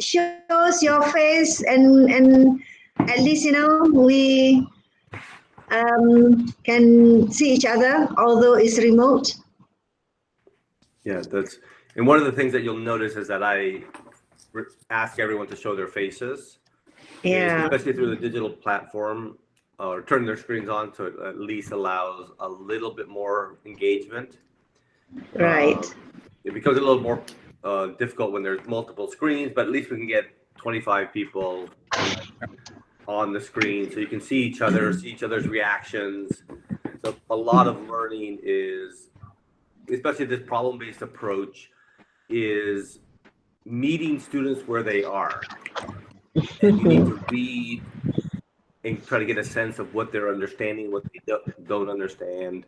shows your face, and at least we can see each other, although it's remote. Yeah, and one of the things that you'll notice is that I ask everyone to show their faces. Yeah. Especially through the digital platform, or turn their screens on, so it at least allows a little bit more engagement. Right. It becomes a little more difficult when there's multiple screens, but at least we can get 25 people on the screen, so you can see each other, see each other's reactions. So a lot of learning is, especially this problem-based approach, is meeting students where they are. And you need to read and try to get a sense of what they're understanding, what they don't understand,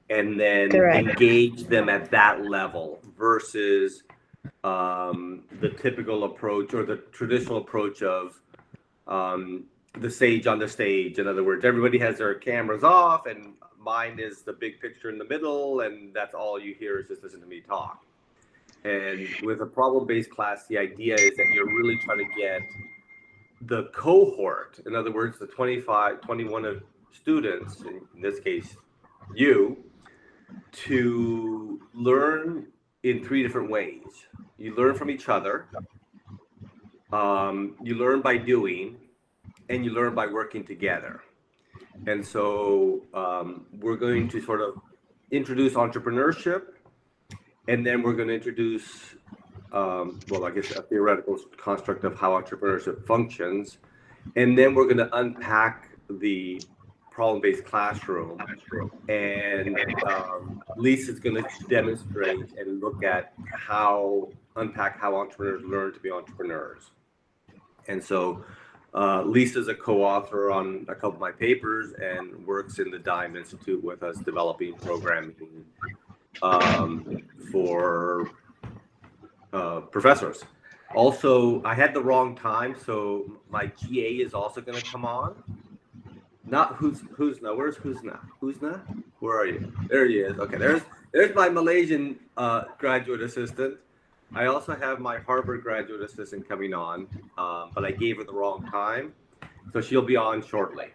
and then engage them at that level versus the typical approach or the traditional approach of the sage on the stage. In other words, everybody has their cameras off and mine is the big picture in the middle, and that's all you hear is just listen to me talk. And with a problem-based class, the idea is that you're really trying to get the cohort, in other words, the 21 of students, in this case, you, to learn in 3 different ways. You learn from each other, you learn by doing, and you learn by working together. And so we're going to sort of introduce entrepreneurship, and then we're going to introduce well, I guess a theoretical construct of how entrepreneurship functions. And then we're going to unpack the problem-based classroom. And Lisa's going to demonstrate and look at unpack how entrepreneurs learn to be entrepreneurs. And so Lisa's a co-author on a couple of my papers and works in the DYME Institute with us developing programming for professors. Also, I had the wrong time, so my GA is also going to come on. Not who's now. Where's who's now? Where are you? There he is. Okay, there's my Malaysian graduate assistant. I also have my Harvard graduate assistant coming on, but I gave her the wrong time, so she'll be on shortly.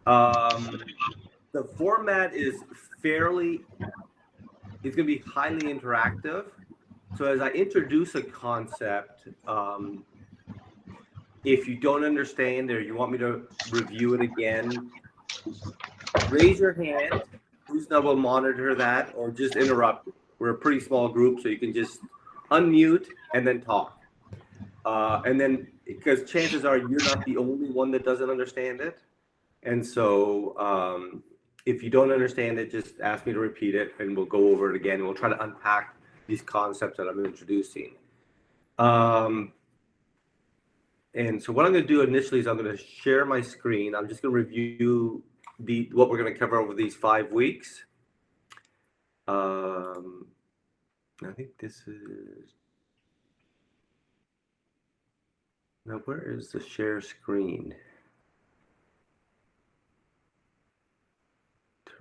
The format is it's going to be highly interactive. So as I introduce a concept, if you don't understand or you want me to review it again, raise your hand. Husna will monitor that, or just interrupt. We're a pretty small group, so you can just unmute and then talk. And then, because chances are you're not the only one that doesn't understand it. And so if you don't understand it, just ask me to repeat it and we'll go over it again. And we'll try to unpack these concepts that I'm introducing. And so what I'm going to do initially is I'm going to share my screen. I'm just going to review what we're going to cover over these 5 weeks. I think this is, now where is the share screen?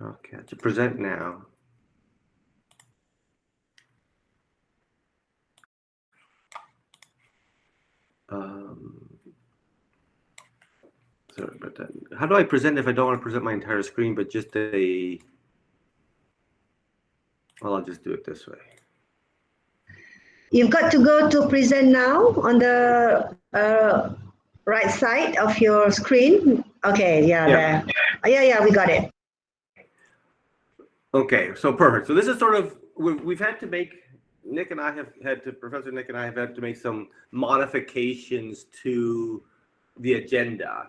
Okay, to present now. Sorry about that. How do I present if I don't want to present my entire screen, but just well, I'll just do it this way. You've got to go to present now on the right side of your screen. Okay, yeah. Yeah, we got it. Okay, so perfect. So this is sort of, we've had to make, Professor Nick and I have had to make some modifications to the agenda.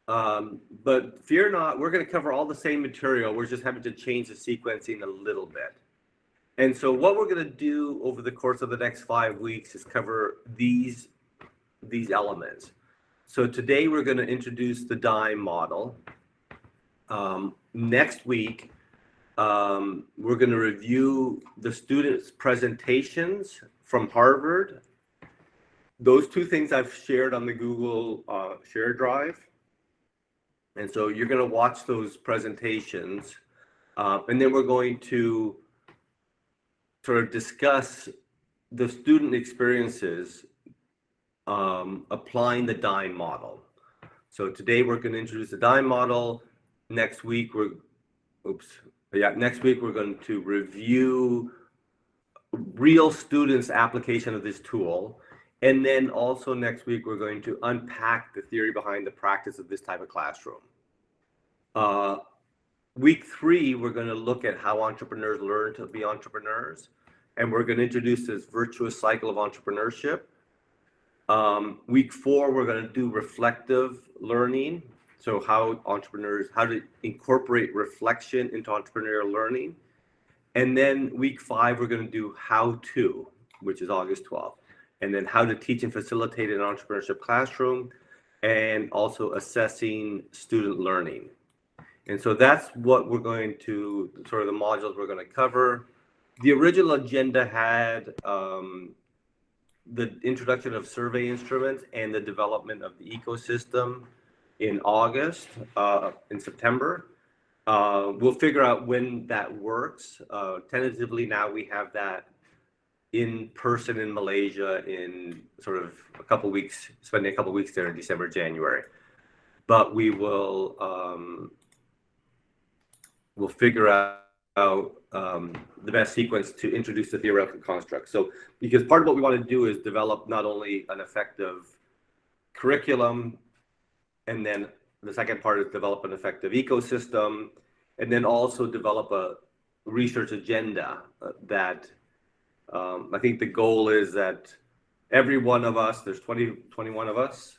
But fear not, we're going to cover all the same material. We're just having to change the sequencing a little bit. And so what we're going to do over the course of the next 5 weeks is cover these elements. So today we're going to introduce the DYME model. Next week, we're going to review the students' presentations from Harvard. Those 2 things I've shared on the Google Share Drive. And so you're going to watch those presentations. And then we're going to sort of discuss the student experiences applying the DYME model. So today we're going to introduce the DYME model. Next week we're going to review real students' application of this tool. And then also next week, we're going to unpack the theory behind the practice of this type of classroom. Week 3, we're going to look at how entrepreneurs learn to be entrepreneurs. And we're going to introduce this virtuous cycle of entrepreneurship. Week 4, we're going to do reflective learning. So how to incorporate reflection into entrepreneurial learning. And then week 5, we're going to do how to, which is August 12th. And then how to teach and facilitate an entrepreneurship classroom, and also assessing student learning. And so that's what we're going to, sort of the modules we're going to cover. The original agenda had the introduction of survey instruments and the development of the ecosystem in August, in September. We'll figure out when that works. Tentatively now we have that in person in Malaysia in sort of a couple weeks, spending a couple weeks there in December, January. But we will we'll figure out the best sequence to introduce the theoretical construct. So because part of what we want to do is develop not only an effective curriculum, and then the second part is develop an effective ecosystem, and then also develop a research agenda that I think the goal is that every one of us, there's 21 of us,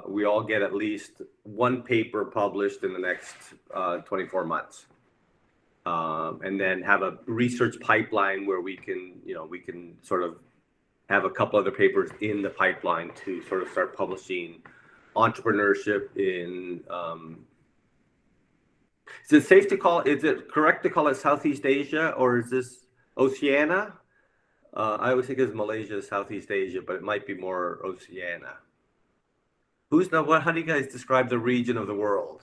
we all get at least one paper published in the next 24 months. And then have a research pipeline where we can sort of have a couple other papers in the pipeline to sort of start publishing entrepreneurship in, is it correct to call it Southeast Asia, or is this Oceania? I always think it's Malaysia, Southeast Asia, but it might be more Oceania. How do you guys describe the region of the world?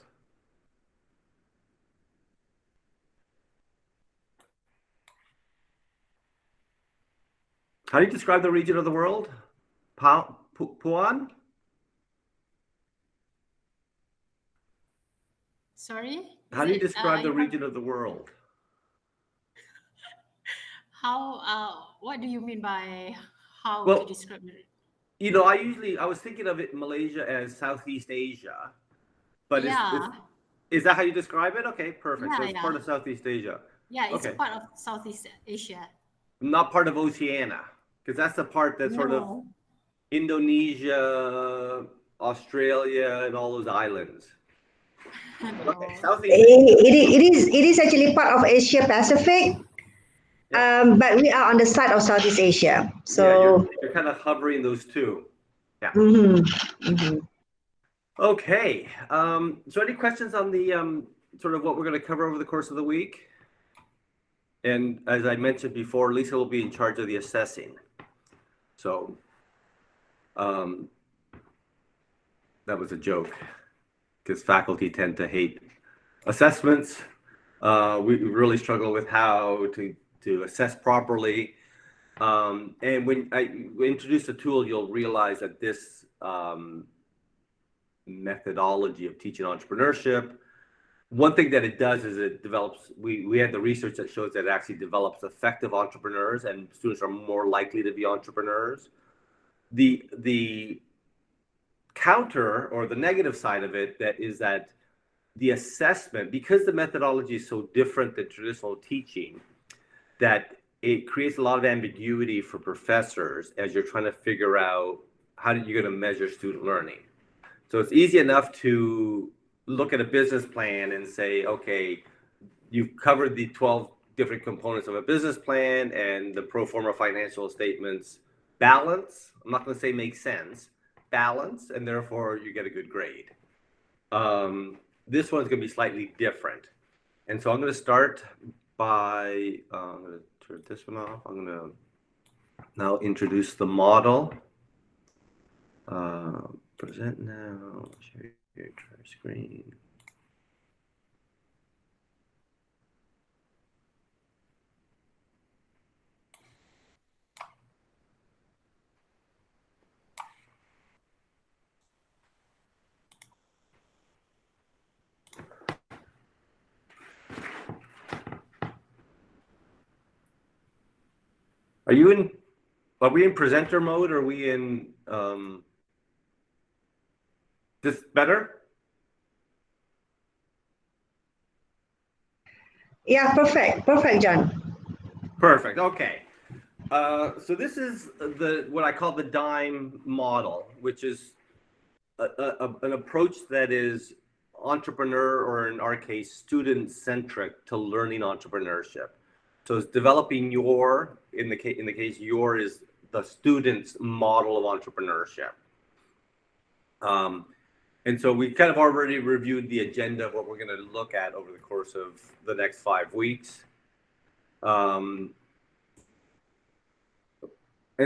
How do you describe the region of the world? Puan? Sorry? How do you describe the region of the world? What do you mean by how to describe it? You know, I was thinking of it in Malaysia as Southeast Asia, but is that how you describe it? Okay, perfect. So it's part of Southeast Asia. Yeah, it's part of Southeast Asia. Not part of Oceania, because that's the part that's sort of Indonesia, Australia, and all those islands. Okay, Southeast Asia. It is actually part of Asia Pacific. But we are on the side of Southeast Asia. So you're kind of hovering those two. Yeah. Okay. So any questions on the sort of what we're going to cover over the course of the week? And as I mentioned before, Lisa will be in charge of the assessing. So that was a joke, because faculty tend to hate assessments. We really struggle with how to assess properly. And when I introduce the tool, you'll realize that this methodology of teaching entrepreneurship, one thing that it does is it develops, we had the research that shows that it actually develops effective entrepreneurs, and students are more likely to be entrepreneurs. The counter, or the negative side of it, that is that the assessment, because the methodology is so different than traditional teaching, that it creates a lot of ambiguity for professors as you're trying to figure out how you're going to measure student learning. So it's easy enough to look at a business plan and say, okay, you've covered the 12 different components of a business plan, and the pro forma financial statements balance. I'm not going to say make sense, balance, and therefore you get a good grade. This one's going to be slightly different. And so I'm going to start by, I'm going to turn this one off. I'm going to now introduce the model. Present now, share your screen. Are you in? Are we in presenter mode? Or are we in this better? Yeah, perfect, John. Perfect. Okay. So this is what I call the DYME model, which is an approach that is entrepreneur, or in our case, student-centric, to learning entrepreneurship. So it's developing your, in the case, your is the student's model of entrepreneurship. And so we kind of already reviewed the agenda of what we're going to look at over the course of the next 5 weeks. And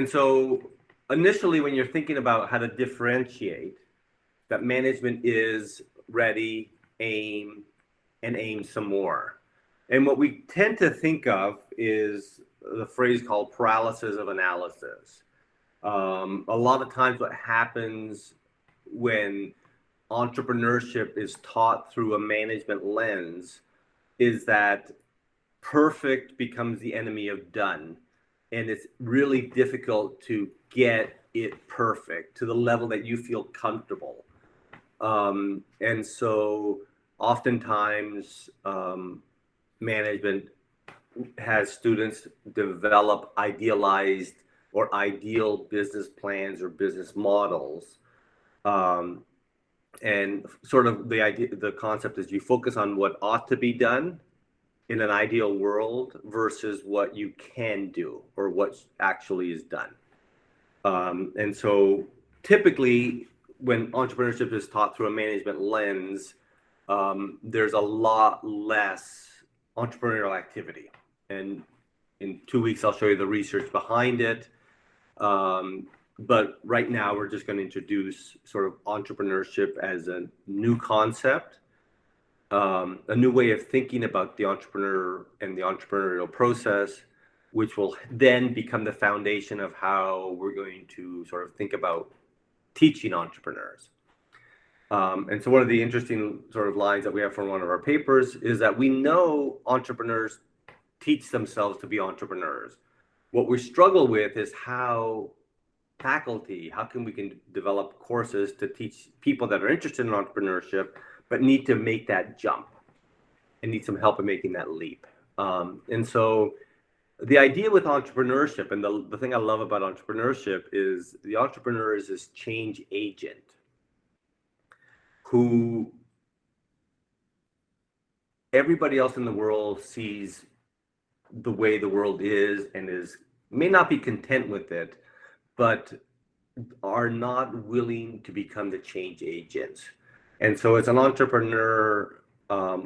so initially, when you're thinking about how to differentiate, that management is ready, aim, and aim some more. And what we tend to think of is the phrase called paralysis of analysis. A lot of times what happens when entrepreneurship is taught through a management lens is that perfect becomes the enemy of done. And it's really difficult to get it perfect to the level that you feel comfortable. And so oftentimes management has students develop idealized or ideal business plans or business models. And sort of the concept is you focus on what ought to be done in an ideal world versus what you can do or what actually is done. And so typically when entrepreneurship is taught through a management lens, there's a lot less entrepreneurial activity. And in 2 weeks, I'll show you the research behind it. But right now, we're just going to introduce sort of entrepreneurship as a new concept, a new way of thinking about the entrepreneur and the entrepreneurial process, which will then become the foundation of how we're going to sort of think about teaching entrepreneurs. And so one of the interesting sort of lines that we have from one of our papers is that we know entrepreneurs teach themselves to be entrepreneurs. What we struggle with is how can we develop courses to teach people that are interested in entrepreneurship, but need to make that jump and need some help in making that leap. And so the idea with entrepreneurship, and the thing I love about entrepreneurship, is the entrepreneur is this change agent who everybody else in the world sees the way the world is and may not be content with it, but are not willing to become the change agents. And so as an entrepreneur,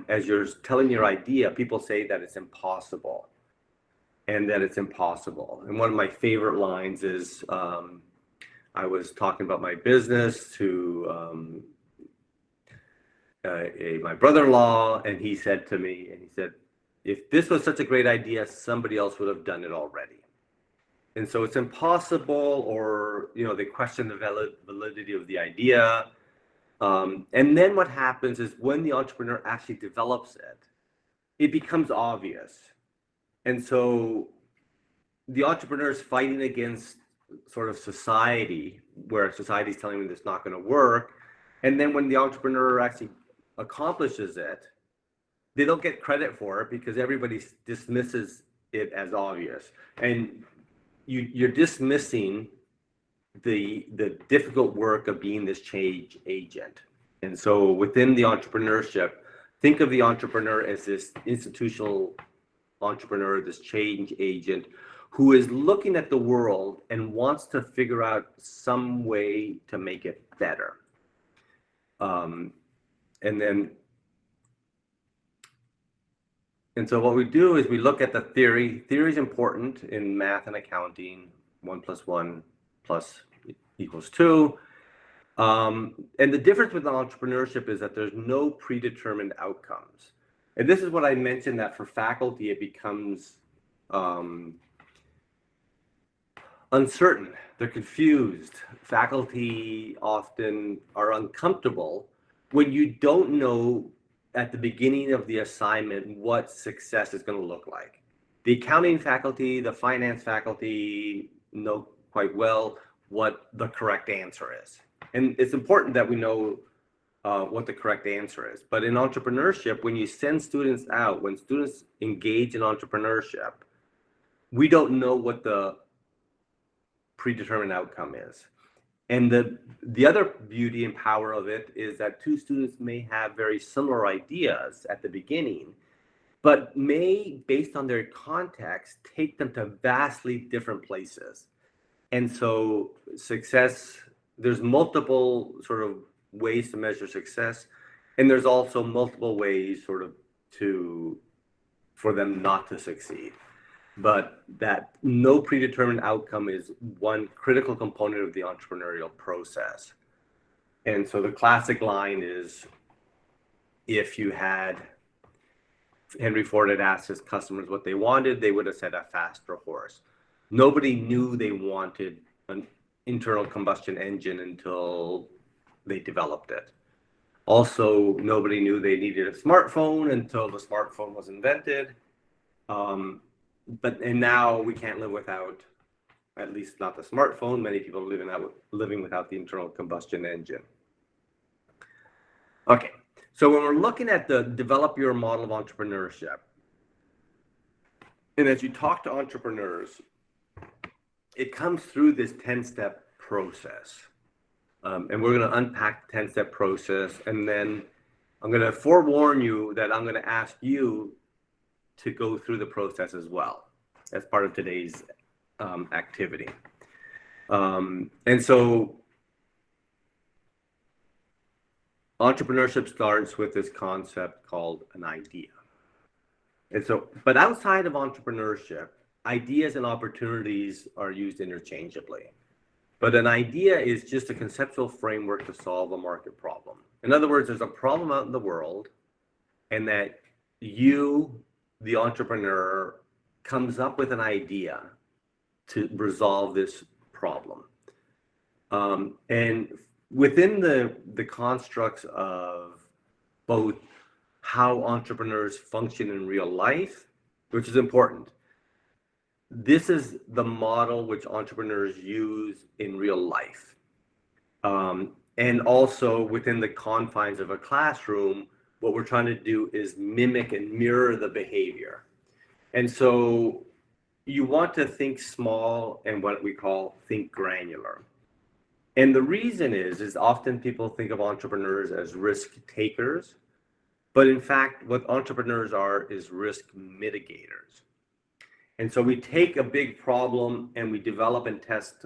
as you're telling your idea, people say that it's impossible. And that it's impossible. And one of my favorite lines is, I was talking about my business to my brother-in-law, and he said to me, if this was such a great idea, somebody else would have done it already. And so it's impossible, or they question the validity of the idea. And then what happens is when the entrepreneur actually develops it, it becomes obvious. And so the entrepreneur is fighting against sort of society, where society is telling them it's not going to work. And then when the entrepreneur actually accomplishes it, they don't get credit for it because everybody dismisses it as obvious. And you're dismissing the difficult work of being this change agent. And so within the entrepreneurship, think of the entrepreneur as this institutional entrepreneur, this change agent, who is looking at the world and wants to figure out some way to make it better. And so what we do is we look at the theory. Theory is important in math and accounting. 1 + 1 = 2. And the difference with entrepreneurship is that there's no predetermined outcomes. And this is what I mentioned, that for faculty, it becomes uncertain. They're confused. Faculty often are uncomfortable when you don't know at the beginning of the assignment what success is going to look like. The accounting faculty, the finance faculty know quite well what the correct answer is. And it's important that we know what the correct answer is. But in entrepreneurship, when you send students out, when students engage in entrepreneurship, we don't know what the predetermined outcome is. And the other beauty and power of it is that two students may have very similar ideas at the beginning, but may, based on their context, take them to vastly different places. And so success, there's multiple sort of ways to measure success, and there's also multiple ways sort of for them not to succeed. But that no predetermined outcome is one critical component of the entrepreneurial process. And so the classic line is, if you had Henry Ford had asked his customers what they wanted, they would have said a faster horse. Nobody knew they wanted an internal combustion engine until they developed it. Also, nobody knew they needed a smartphone until the smartphone was invented. And now we can't live without, at least not the smartphone. Many people are living without the internal combustion engine. Okay, so when we're looking at the develop your model of entrepreneurship, and as you talk to entrepreneurs, it comes through this 10-step process. And we're going to unpack the 10-step process, and then I'm going to forewarn you that I'm going to ask you to go through the process as well as part of today's activity. And so entrepreneurship starts with this concept called an idea. And so, but outside of entrepreneurship, ideas and opportunities are used interchangeably. But an idea is just a conceptual framework to solve a market problem. In other words, there's a problem out in the world, and that you, the entrepreneur, comes up with an idea to resolve this problem. And within the constructs of both how entrepreneurs function in real life, which is important, this is the model which entrepreneurs use in real life. And also within the confines of a classroom, what we're trying to do is mimic and mirror the behavior. And so you want to think small and what we call think granular. And the reason is often people think of entrepreneurs as risk takers, but in fact, what entrepreneurs are is risk mitigators. And so we take a big problem and we develop and test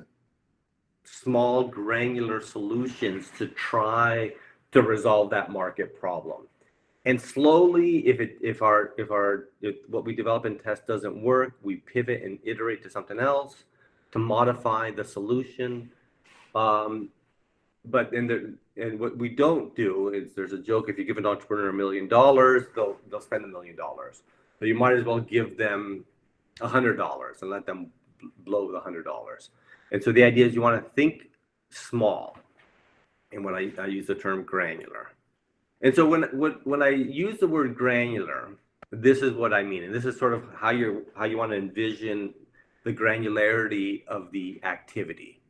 small granular solutions to try to resolve that market problem. And slowly, if what we develop and test doesn't work, we pivot and iterate to something else to modify the solution. But what we don't do is, there's a joke: if you give an entrepreneur $1 million, they'll spend $1 million. So you might as well give them $100 and let them blow the $100. And so the idea is you want to think small. And when I use the term granular. And so when I use the word granular, this is what I mean. And this is sort of how you want to envision the granularity of the activity.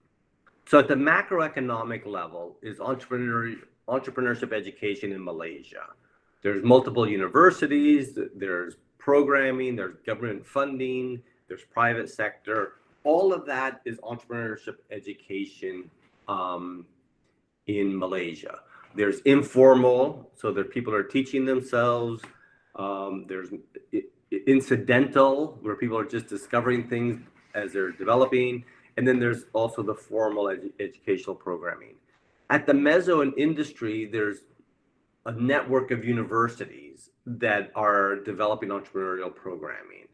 So at the macroeconomic level is entrepreneurship education in Malaysia. There's multiple universities, there's programming, there's government funding, there's private sector. All of that is entrepreneurship education in Malaysia. There's informal, so there people are teaching themselves. There's incidental, where people are just discovering things as they're developing. And then there's also the formal educational programming. At the meso and industry, there's a network of universities that are developing entrepreneurial programming.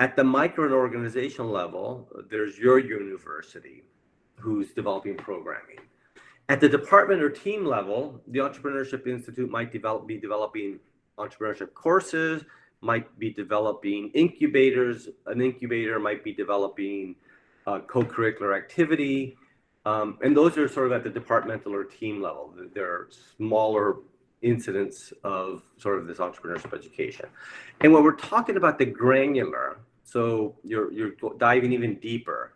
At the micro and organizational level, there's your university who's developing programming. At the department or team level, the Entrepreneurship Institute might be developing entrepreneurship courses, might be developing incubators. An incubator might be developing co-curricular activity. And those are sort of at the departmental or team level. They're smaller incidents of sort of this entrepreneurship education. And when we're talking about the granular, so you're diving even deeper.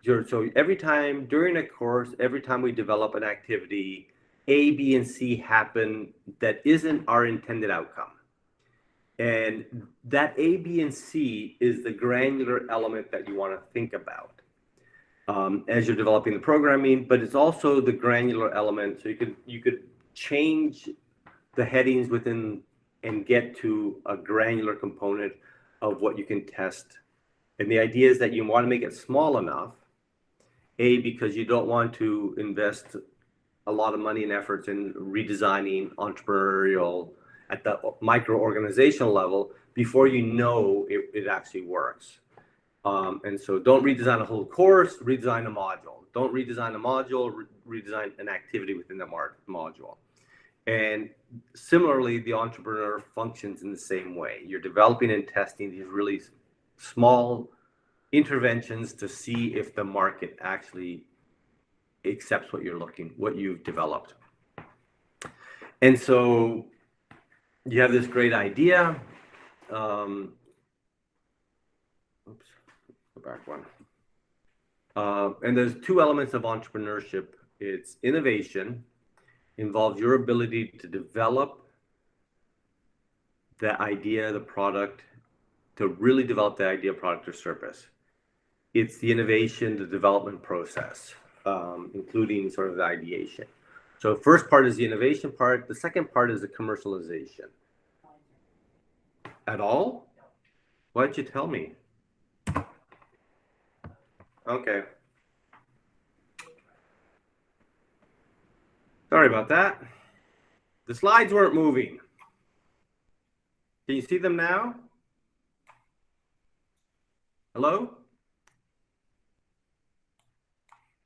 So every time during a course, every time we develop an activity, A, B, and C happen that isn't our intended outcome. And that A, B, and C is the granular element that you want to think about as you're developing the programming, but it's also the granular element. So you could change the headings within and get to a granular component of what you can test. And the idea is that you want to make it small enough, A, because you don't want to invest a lot of money and efforts in redesigning entrepreneurial at the micro-organizational level before you know it actually works. And so don't redesign a whole course, redesign a module. Don't redesign a module, redesign an activity within the module. And similarly, the entrepreneur functions in the same way. You're developing and testing these really small interventions to see if the market actually accepts what you've developed. And so you have this great idea. Oops, go back one. And there's two elements of entrepreneurship. It's innovation, involves your ability to develop the idea, the product, to really develop the idea, product, or service. It's the innovation, the development process, including sort of the ideation. So first part is the innovation part. The second part is the commercialization. At all? Why didn't you tell me? Okay. Sorry about that. The slides weren't moving. Can you see them now? Hello?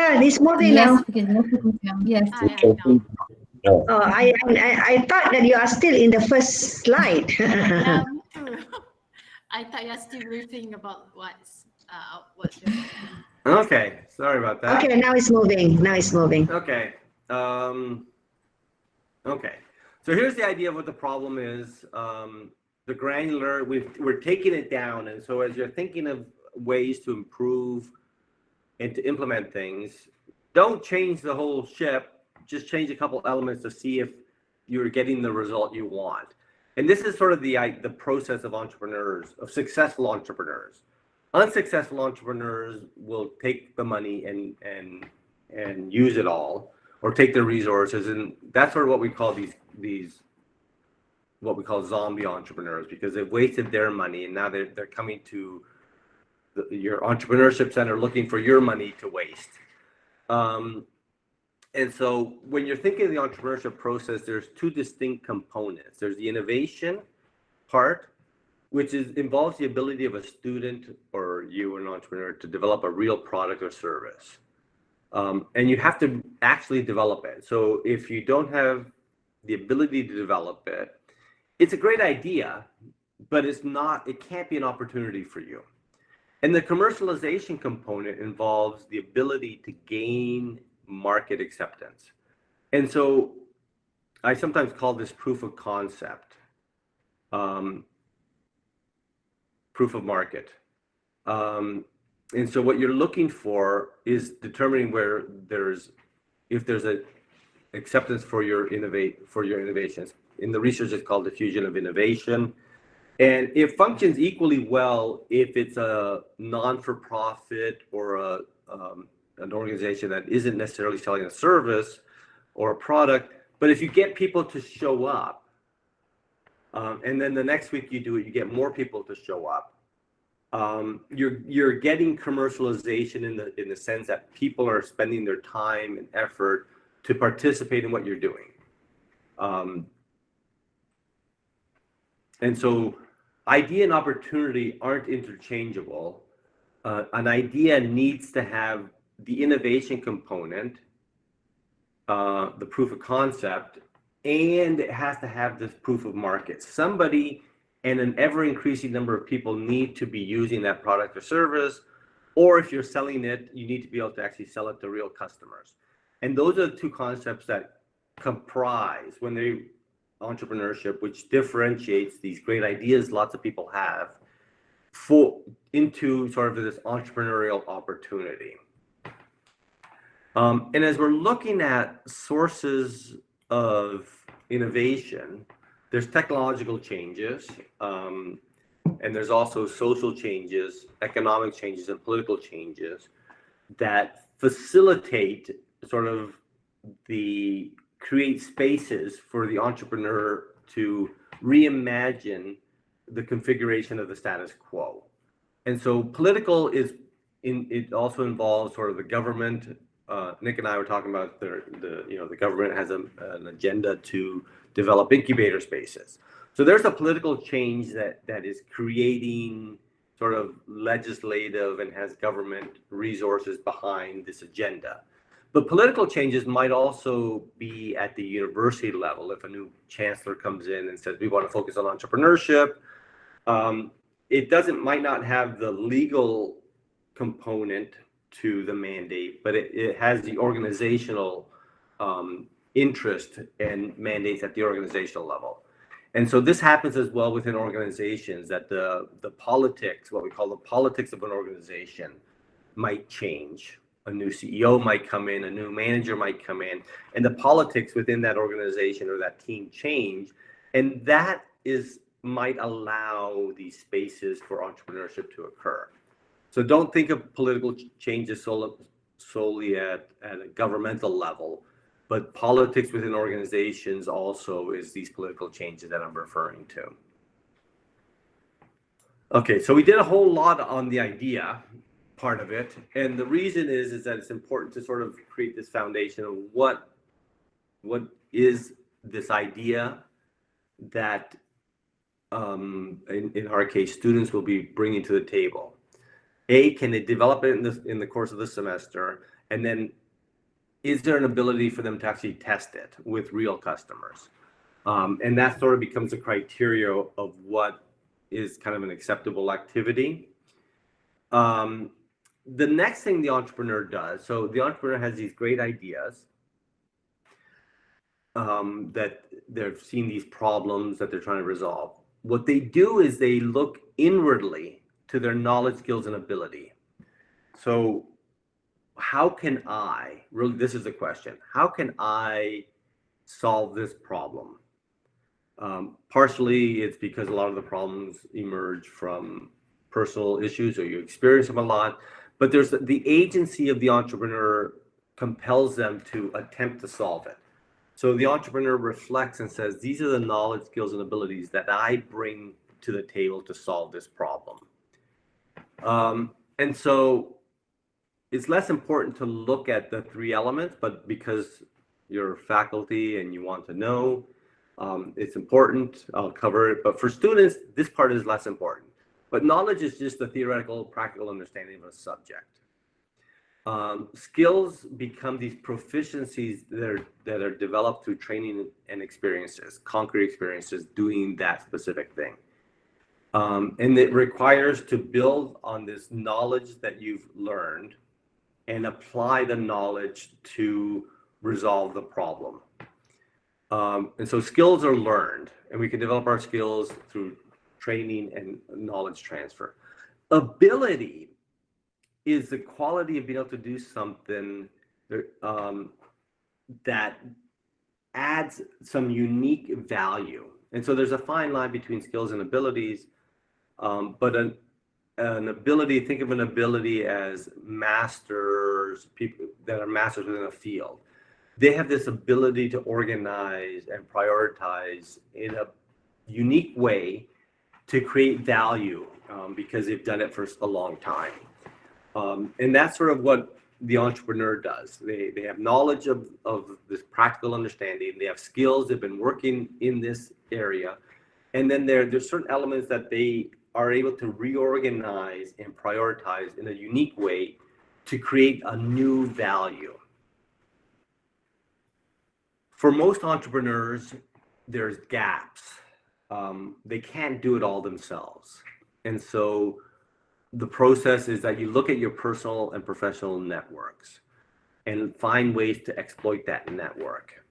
Yeah, it's moving Yes, now. we can move to yes. Oh, I thought that you are still in the first slide. Yeah, me too. I thought you're still briefing about what's Okay, sorry about that. Okay, now it's moving. Now it's moving. Okay. Okay. So here's the idea of what the problem is. The granular, we're taking it down. And so as you're thinking of ways to improve and to implement things, don't change the whole ship. Just change a couple elements to see if you're getting the result you want. And this is sort of the process of entrepreneurs, of successful entrepreneurs. Unsuccessful entrepreneurs will take the money and use it all, or take their resources, and that's sort of what we call these what we call zombie entrepreneurs, because they've wasted their money and now they're coming to your entrepreneurship center looking for your money to waste. And so when you're thinking of the entrepreneurship process, there's two distinct components. There's the innovation part, which involves the ability of a student or you, an entrepreneur, to develop a real product or service. And you have to actually develop it. So if you don't have the ability to develop it, it's a great idea, but it can't be an opportunity for you. And the commercialization component involves the ability to gain market acceptance. And so I sometimes call this proof of concept, proof of market. And so what you're looking for is determining if there's a acceptance for your innovations. In the research, it's called diffusion of innovation. And it functions equally well if it's a non-for-profit or an organization that isn't necessarily selling a service or a product. But if you get people to show up, and then the next week you do it, you get more people to show up. You're getting commercialization in the sense that people are spending their time and effort to participate in what you're doing. And so idea and opportunity aren't interchangeable. An idea needs to have the innovation component, the proof of concept, and it has to have this proof of market. Somebody and an ever-increasing number of people need to be using that product or service, or if you're selling it, you need to be able to actually sell it to real customers. And those are the two concepts that comprise, when they entrepreneurship, which differentiates these great ideas lots of people have into sort of this entrepreneurial opportunity. And as we're looking at sources of innovation, there's technological changes, and there's also social changes, economic changes, and political changes that facilitate sort of create spaces for the entrepreneur to reimagine the configuration of the status quo. And so political it also involves sort of the government. Nick and I were talking about the government has an agenda to develop incubator spaces. So there's a political change that is creating sort of legislative and has government resources behind this agenda. But political changes might also be at the university level. If a new chancellor comes in and says, we want to focus on entrepreneurship, it might not have the legal component to the mandate, but it has the organizational interest and mandates at the organizational level. And so this happens as well within organizations, that the politics, what we call the politics of an organization, might change. A new CEO might come in, a new manager might come in, and the politics within that organization or that team change, and that might allow these spaces for entrepreneurship to occur. So don't think of political changes solely at a governmental level, but politics within organizations also is these political changes that I'm referring to. Okay, so we did a whole lot on the idea part of it, and the reason is that it's important to sort of create this foundation of what is this idea that in our case students will be bringing to the table. Can they develop it in the course of the semester, and then is there an ability for them to actually test it with real customers? And that sort of becomes a criteria of what is kind of an acceptable activity. The next thing the entrepreneur does, so the entrepreneur has these great ideas that they've seen these problems that they're trying to resolve. What they do is they look inwardly to their knowledge, skills, and ability. So how can I, really this is the question, how can I solve this problem? Partially it's because a lot of the problems emerge from personal issues or you experience them a lot, but there's the agency of the entrepreneur compels them to attempt to solve it. So the entrepreneur reflects and says, these are the knowledge, skills, and abilities that I bring to the table to solve this problem. And so it's less important to look at the three elements, but because you're faculty and you want to know, it's important, I'll cover it. But for students, this part is less important. But knowledge is just the theoretical, practical understanding of a subject. Skills become these proficiencies that are developed through training and experiences, concrete experiences doing that specific thing. And it requires to build on this knowledge that you've learned and apply the knowledge to resolve the problem. And so skills are learned, and we can develop our skills through training and knowledge transfer. Ability is the quality of being able to do something that adds some unique value. And so there's a fine line between skills and abilities, but an ability, think of an ability as masters, people that are masters within a field. They have this ability to organize and prioritize in a unique way to create value because they've done it for a long time. And that's sort of what the entrepreneur does. They have knowledge of this practical understanding. They have skills. They've been working in this area. And then there's certain elements that they are able to reorganize and prioritize in a unique way to create a new value. For most entrepreneurs, there's gaps. They can't do it all themselves. And so the process is that you look at your personal and professional networks and find ways to exploit that network.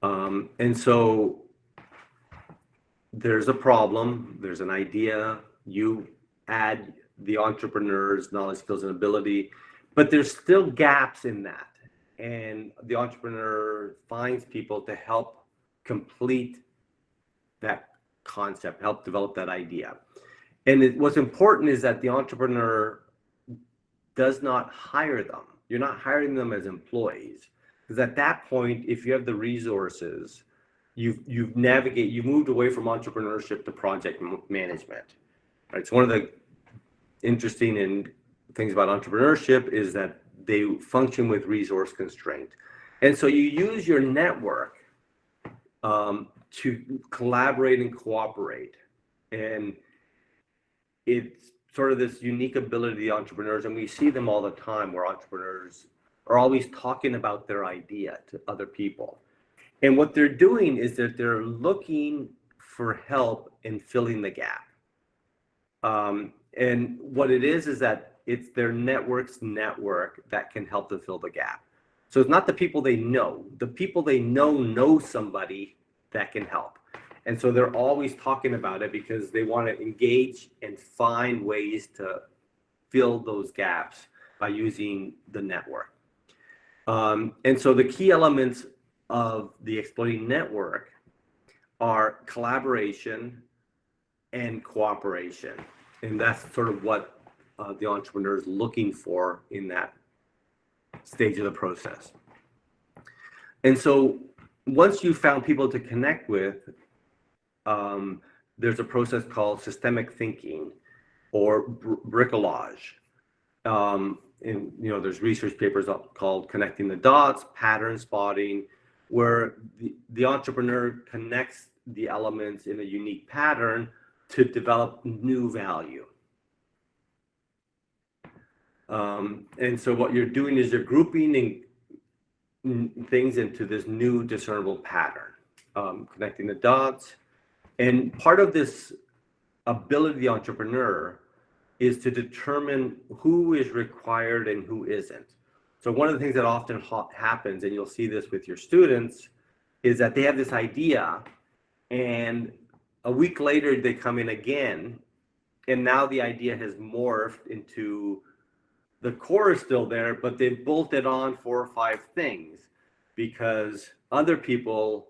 And so there's a problem, there's an idea, you add the entrepreneur's knowledge, skills, and ability, but there's still gaps in that. And the entrepreneur finds people to help complete that concept, help develop that idea. And what's important is that the entrepreneur does not hire them. You're not hiring them as employees. Because at that point, if you have the resources, you've moved away from entrepreneurship to project management. Right? So one of the interesting things about entrepreneurship is that they function with resource constraint. And so you use your network to collaborate and cooperate. And it's sort of this unique ability of the entrepreneurs, and we see them all the time where entrepreneurs are always talking about their idea to other people. And what they're doing is that they're looking for help in filling the gap. And what it is that it's their network that can help them fill the gap. So it's not the people they know. The people they know somebody that can help. And so they're always talking about it because they want to engage and find ways to fill those gaps by using the network. And so the key elements of the Exploding Network are collaboration and cooperation. And that's sort of what the entrepreneur is looking for in that stage of the process. And so once you've found people to connect with, there's a process called systemic thinking or bricolage. And there's research papers called connecting the dots, pattern spotting, where the entrepreneur connects the elements in a unique pattern to develop new value. And so what you're doing is you're grouping things into this new discernible pattern, connecting the dots. And part of this ability of the entrepreneur is to determine who is required and who isn't. So one of the things that often happens, and you'll see this with your students, is that they have this idea and a week later they come in again, and now the idea has morphed into the core is still there, but they've bolted on 4 or 5 things because other people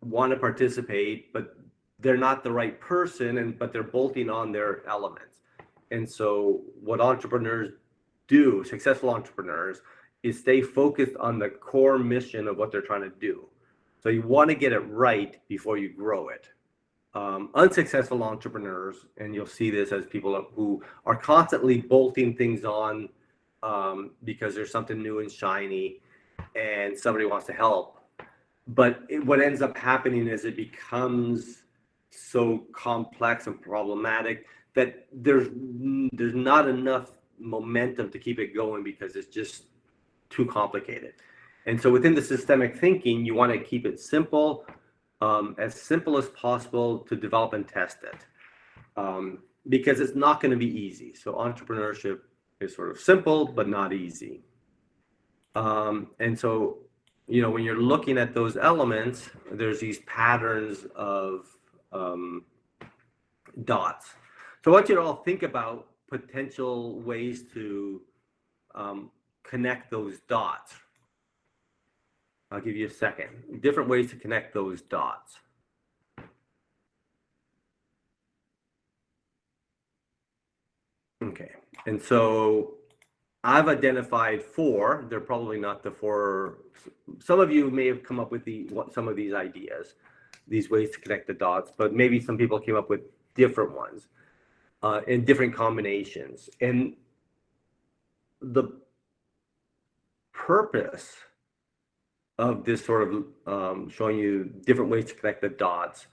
want to participate, but they're not the right person, but they're bolting on their elements. And so what entrepreneurs do, successful entrepreneurs, is stay focused on the core mission of what they're trying to do. So you want to get it right before you grow it. Unsuccessful entrepreneurs, and you'll see this as people who are constantly bolting things on because there's something new and shiny and somebody wants to help. But what ends up happening is it becomes so complex and problematic that there's not enough momentum to keep it going because it's just too complicated. And so within the systemic thinking, you want to keep it simple as possible to develop and test it, because it's not going to be easy. So entrepreneurship is sort of simple, but not easy. And so, when you're looking at those elements, there's these patterns of dots. So I want you to all think about potential ways to connect those dots. I'll give you a second. Different ways to connect those dots. Okay, and so I've identified 4. They're probably not the 4. Some of you may have come up with some of these ideas, these ways to connect the dots, but maybe some people came up with different ones in different combinations. And the purpose of this sort of showing you different ways to connect the dots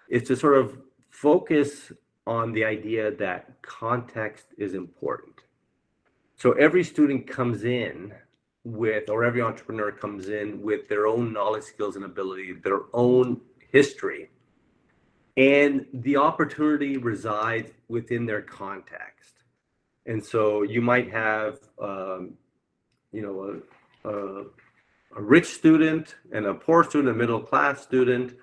is to sort of focus on the idea that context is important. So every student comes in with, or every entrepreneur comes in with their own knowledge, skills, and ability, their own history. And the opportunity resides within their context. And so you might have, a a rich student and a poor student, a middle class student,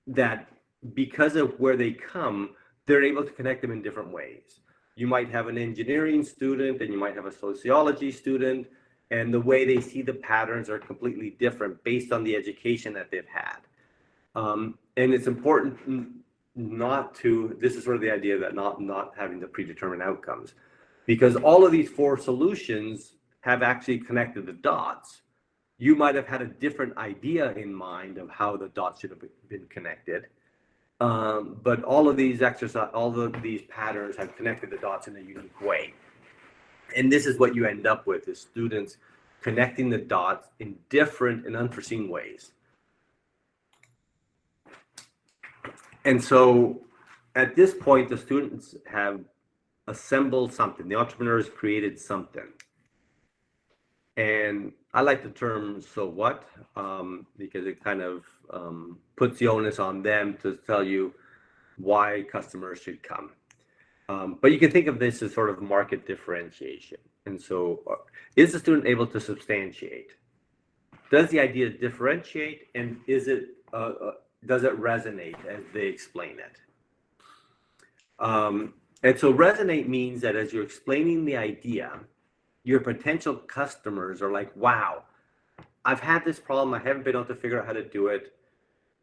that because of where they come, they're able to connect them in different ways. You might have an engineering student and you might have a sociology student, and the way they see the patterns are completely different based on the education that they've had. And it's important not to, this is sort of the idea that not having the predetermined outcomes, because all of these 4 solutions have actually connected the dots. You might have had a different idea in mind of how the dots should have been connected. But all of these these patterns have connected the dots in a unique way. And this is what you end up with, is students connecting the dots in different and unforeseen ways. And so at this point, the students have assembled something. The entrepreneurs created something. And I like the term "so what," because it kind of puts the onus on them to tell you why customers should come. But you can think of this as sort of market differentiation. And so is the student able to substantiate? Does the idea differentiate, and is it does it resonate as they explain it? And so resonate means that as you're explaining the idea, your potential customers are like, wow, I've had this problem, I haven't been able to figure out how to do it.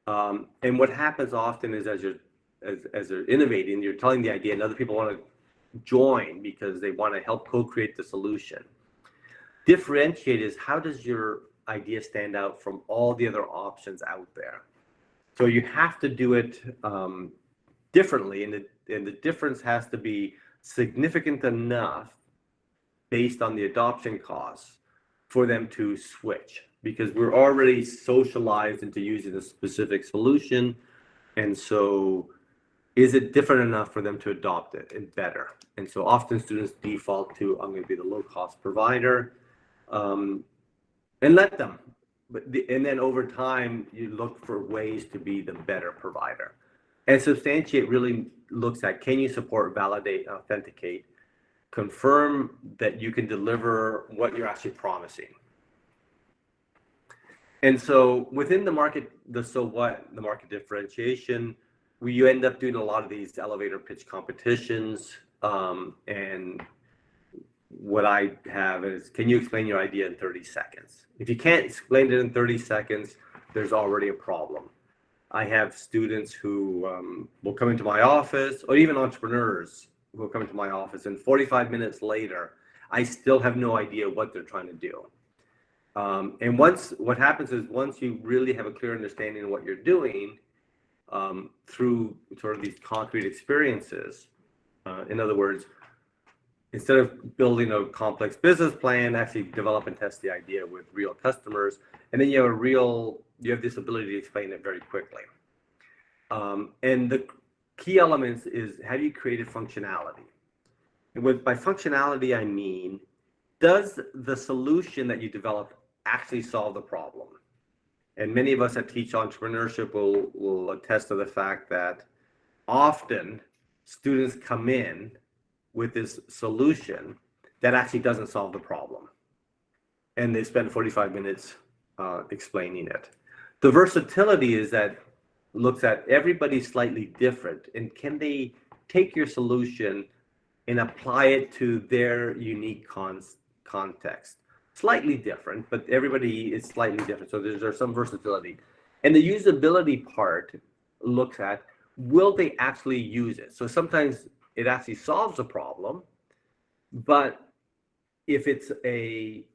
And what happens often is as they're innovating, you're telling the idea and other people want to join because they want to help co-create the solution. Differentiate is, how does your idea stand out from all the other options out there? So you have to do it differently, and the difference has to be significant enough based on the adoption costs for them to switch, because we're already socialized into using a specific solution. And so is it different enough for them to adopt it and better? And so often students default to, I'm going to be the low cost provider, and let them. And then over time, you look for ways to be the better provider. And substantiate really looks at, can you support, validate, authenticate, confirm that you can deliver what you're actually promising. And so within the market, the market differentiation, you end up doing a lot of these elevator pitch competitions. And what I have is, can you explain your idea in 30 seconds? If you can't explain it in 30 seconds, there's already a problem. I have students who will come into my office, or even entrepreneurs who will come into my office, and 45 minutes later, I still have no idea what they're trying to do. And what happens is, once you really have a clear understanding of what you're doing, through sort of these concrete experiences, in other words, instead of building a complex business plan, actually develop and test the idea with real customers, and then you have this ability to explain it very quickly. And the key elements is, have you created functionality? And by functionality, I mean, does the solution that you developed actually solve the problem? And many of us that teach entrepreneurship will attest to the fact that often students come in with this solution that actually doesn't solve the problem, and they spend 45 minutes explaining it. The versatility is that looks at everybody's slightly different, and can they take your solution and apply it to their unique context. Slightly different, but everybody is slightly different. So there's some versatility. And the usability part looks at, will they actually use it? So sometimes it actually solves a problem, but if it's a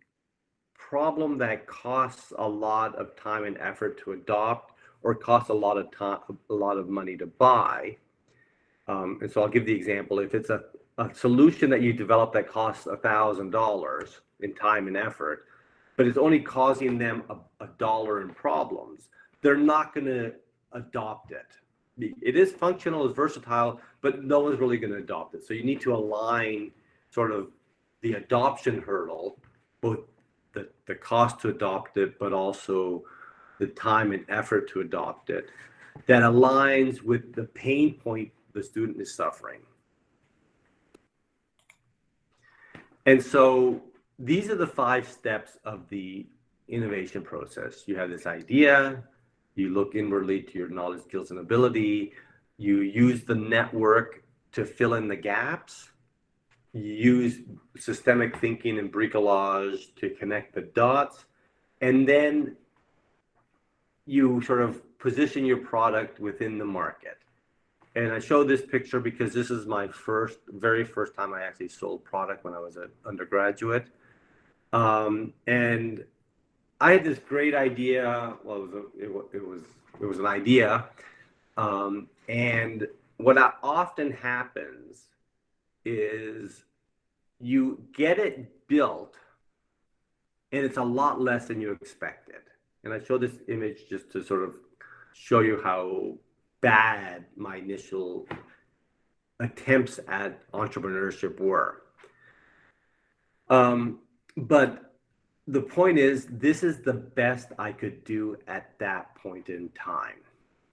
problem that costs a lot of time and effort to adopt, or costs a lot of money to buy, and so I'll give the example. If it's a solution that you develop that costs $1,000 in time and effort, but it's only causing them $1 in problems, they're not going to adopt it. It is functional, it's versatile, but no one's really going to adopt it. So you need to align sort of the adoption hurdle, both the cost to adopt it, but also the time and effort to adopt it, that aligns with the pain point the student is suffering. And so these are the 5 steps of the innovation process. You have this idea, you look inwardly to your knowledge, skills, and ability, you use the network to fill in the gaps, you use systemic thinking and bricolage to connect the dots, and then you sort of position your product within the market. And I show this picture because this is my very first time I actually sold product when I was an undergraduate. And I had this great idea. Well, it was an idea. And what often happens is you get it built and it's a lot less than you expected. And I show this image just to sort of show you how bad my initial attempts at entrepreneurship were. But the point is, this is the best I could do at that point in time.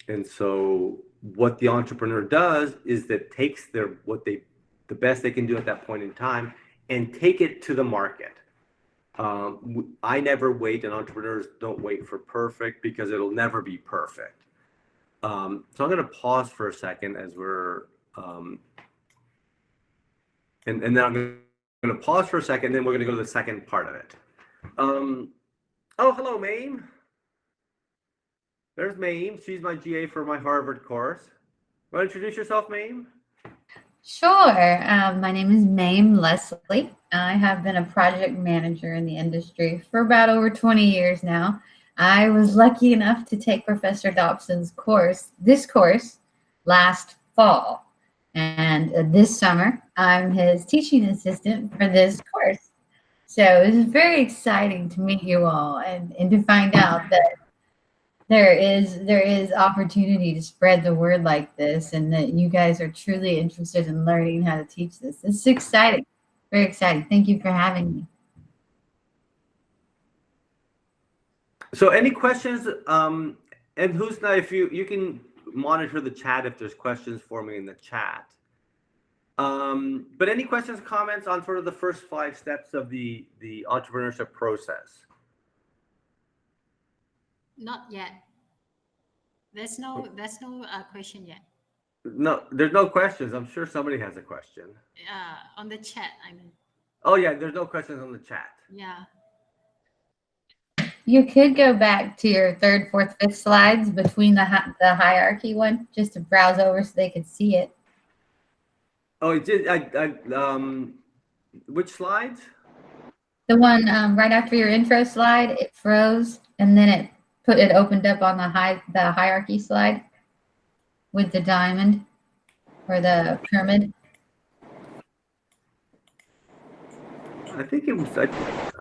And so what the entrepreneur does is that takes the best they can do at that point in time and take it to the market. I never wait, and entrepreneurs don't wait for perfect because it'll never be perfect. So I'm going to pause for a second as we're, and then I'm going to pause for a second, then we're going to go to the second part of it. Oh, hello, Mame. There's Mame. She's my GA for my Harvard course. Want to introduce yourself, Mame? Sure. My name is Mame Leslie. I have been a project manager in the industry for about over 20 years now. I was lucky enough to take Professor Dobson's this course last fall. And this summer, I'm his teaching assistant for this course. So it was very exciting to meet you all and to find out that there is opportunity to spread the word like this, and that you guys are truly interested in learning how to teach this. It's exciting, very exciting. Thank you for having me. So any questions? And who's now, if you can monitor the chat if there's questions for me in the chat. But any questions, comments on sort of the first 5 steps of the entrepreneurship process? Not yet. There's no question yet. No, there's no questions. I'm sure somebody has a question. On the chat, I mean. Oh yeah, there's no questions on the chat. Yeah. You could go back to your 3rd, 4th, 5th slides between the hierarchy one, just to browse over so they could see it. Oh, it did. Which slides? The one right after your intro slide, it froze, and then it opened up on the hierarchy slide with the diamond or the pyramid. I think it was.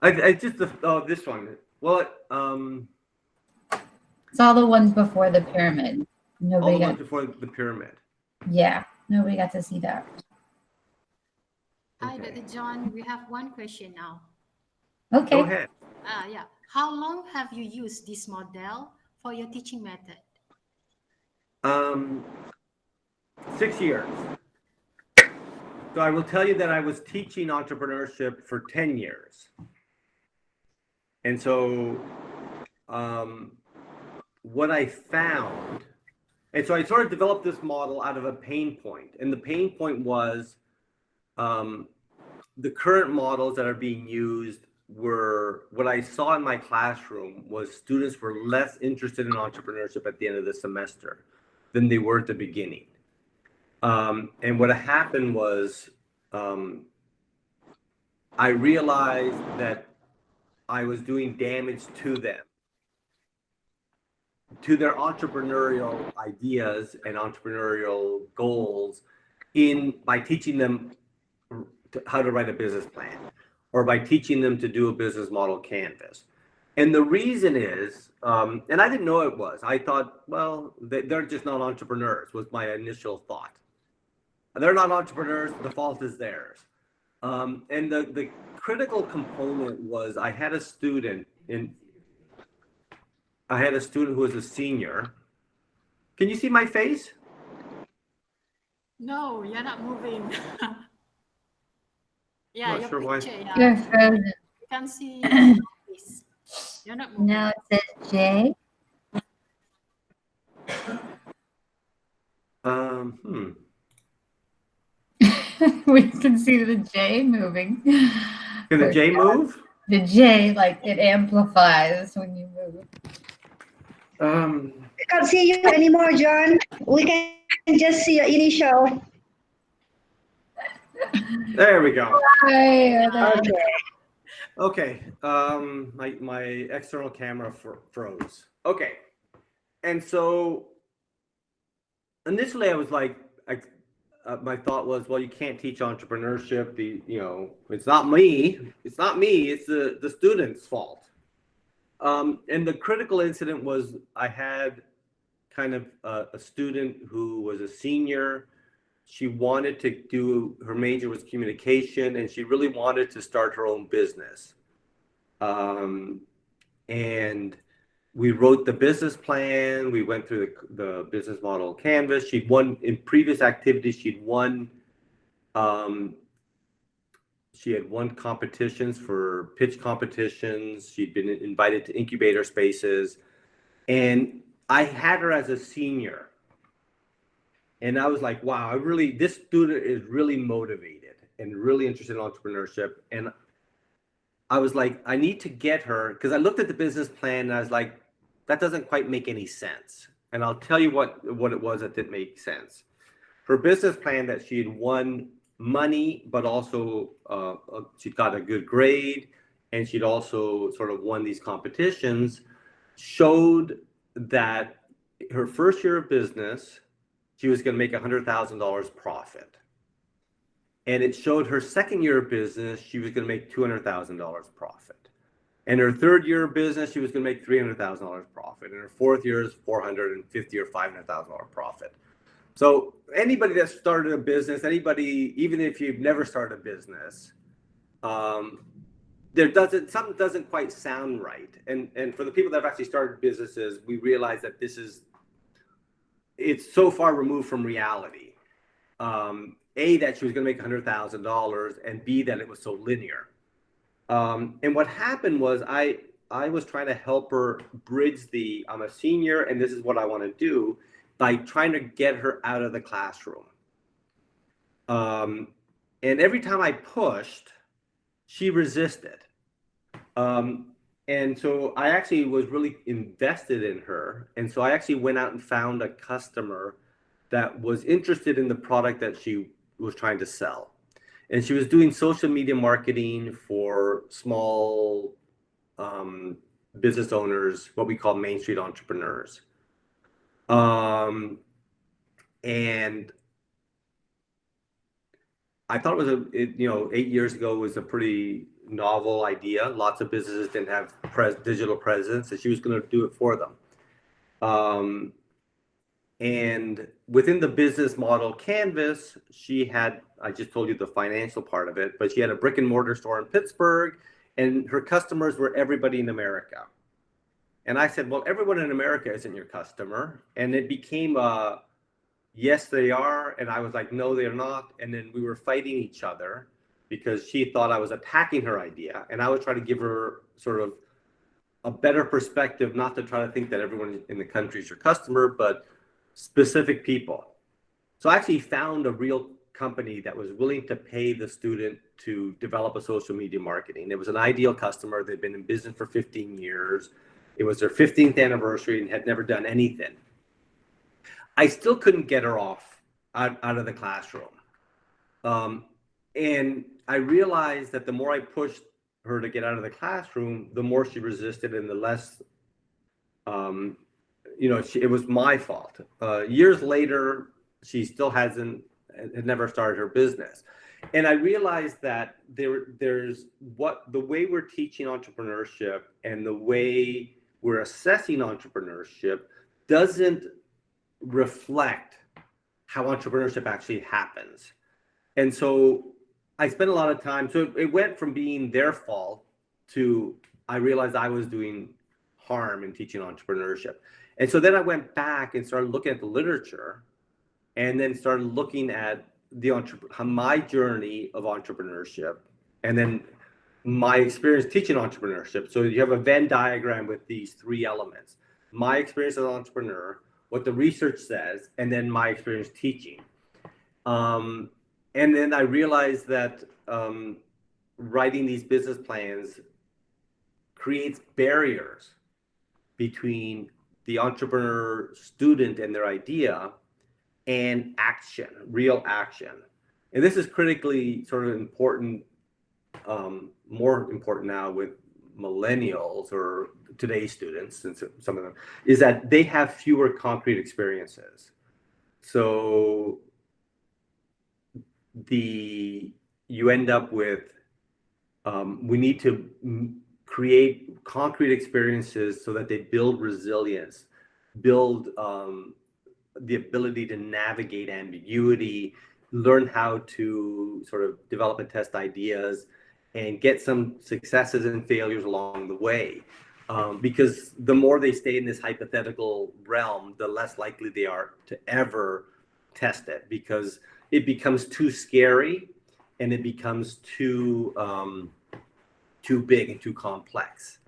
I just this one. Well, it's all the ones before the pyramid. All the ones before the pyramid. Yeah, nobody got to see that. Hi, Dr. John. We have one question now. Okay. Go ahead. Yeah. How long have you used this model for your teaching method? 6 years. So I will tell you that I was teaching entrepreneurship for 10 years. And so what I found, and so I sort of developed this model out of a pain point. And the pain point was the current models that are being used were, what I saw in my classroom was students were less interested in entrepreneurship at the end of the semester than they were at the beginning. And what happened was I realized that I was doing damage to them, to their entrepreneurial ideas and entrepreneurial goals by teaching them how to write a business plan, or by teaching them to do a business model canvas. And the reason is, and I didn't know it was, I thought, well, they're just not entrepreneurs, was my initial thought. They're not entrepreneurs, the fault is theirs. And the critical component was I had a student who was a senior. Can you see my face? No, you're not moving. Yeah, Not your sure why. picture. You're frozen. can't see your face. You're not moving. Now it says J. We can see the J moving. Can the J move? The J, like it amplifies when you move. We can't see you anymore, John. We can just see your initial. There we go. Hi, Okay. Okay. My external camera froze. Okay. And so initially I was like, my thought was, well, you can't teach entrepreneurship. It's not me. It's not me. It's the student's fault. And the critical incident was I had kind of a student who was a senior. She wanted to do, her major was communication, and she really wanted to start her own business. And we wrote the business plan. We went through the business model canvas. She'd won in previous activities. She had won competitions for pitch competitions. She'd been invited to incubator spaces. And I had her as a senior. And I was like, wow, this student is really motivated and really interested in entrepreneurship. And I was like, I need to get her, because I looked at the business plan and I was like, that doesn't quite make any sense. And I'll tell you what it was that didn't make sense. Her business plan that she had won money, but also she'd got a good grade, and she'd also sort of won these competitions, showed that her first year of business, she was going to make $100,000 profit. And it showed her second year of business, she was going to make $200,000 profit. And her third year of business, she was going to make $300,000 profit. And her fourth year is $450,000 or $500,000 profit. So anybody that started a business, even if you've never started a business, something doesn't quite sound right. And for the people that have actually started businesses, we realize that it's so far removed from reality. A, that she was going to make $100,000, and B, that it was so linear. And what happened was I was trying to help her bridge I'm a senior and this is what I want to do, by trying to get her out of the classroom. And every time I pushed, she resisted. And so I actually was really invested in her. And so I actually went out and found a customer that was interested in the product that she was trying to sell. And she was doing social media marketing for small business owners, what we call Main Street entrepreneurs. And I thought it was 8 years ago was a pretty novel idea. Lots of businesses didn't have digital presence, and she was going to do it for them. And within the business model canvas, she had, I just told you the financial part of it, but she had a brick and mortar store in Pittsburgh, and her customers were everybody in America. And I said, well, everyone in America isn't your customer. And it became yes, they are. And I was like, no, they're not. And then we were fighting each other because she thought I was attacking her idea. And I was trying to give her sort of a better perspective, not to try to think that everyone in the country is your customer, but specific people. So I actually found a real company that was willing to pay the student to develop a social media marketing. It was an ideal customer. They'd been in business for 15 years. It was their 15th anniversary and had never done anything. I still couldn't get her out of the classroom. And I realized that the more I pushed her to get out of the classroom, the more she resisted and the less, it was my fault. Years later, she still had never started her business. And I realized that there's the way we're teaching entrepreneurship and the way we're assessing entrepreneurship doesn't reflect how entrepreneurship actually happens. And so I spent a lot of time, so it went from being their fault to I realized I was doing harm in teaching entrepreneurship. And so then I went back and started looking at the literature and then started looking at my journey of entrepreneurship. And then my experience teaching entrepreneurship. So you have a Venn diagram with these three elements: my experience as an entrepreneur, what the research says, and then my experience teaching. And then I realized that writing these business plans creates barriers between the entrepreneur student and their idea and action, real action. And this is critically sort of important, more important now with millennials or today's students, since some of them, is that they have fewer concrete experiences. So you end up with, we need to create concrete experiences so that they build resilience, build the ability to navigate ambiguity, learn how to sort of develop and test ideas, and get some successes and failures along the way. Because the more they stay in this hypothetical realm, the less likely they are to ever test it, because it becomes too scary and it becomes too big and too complex.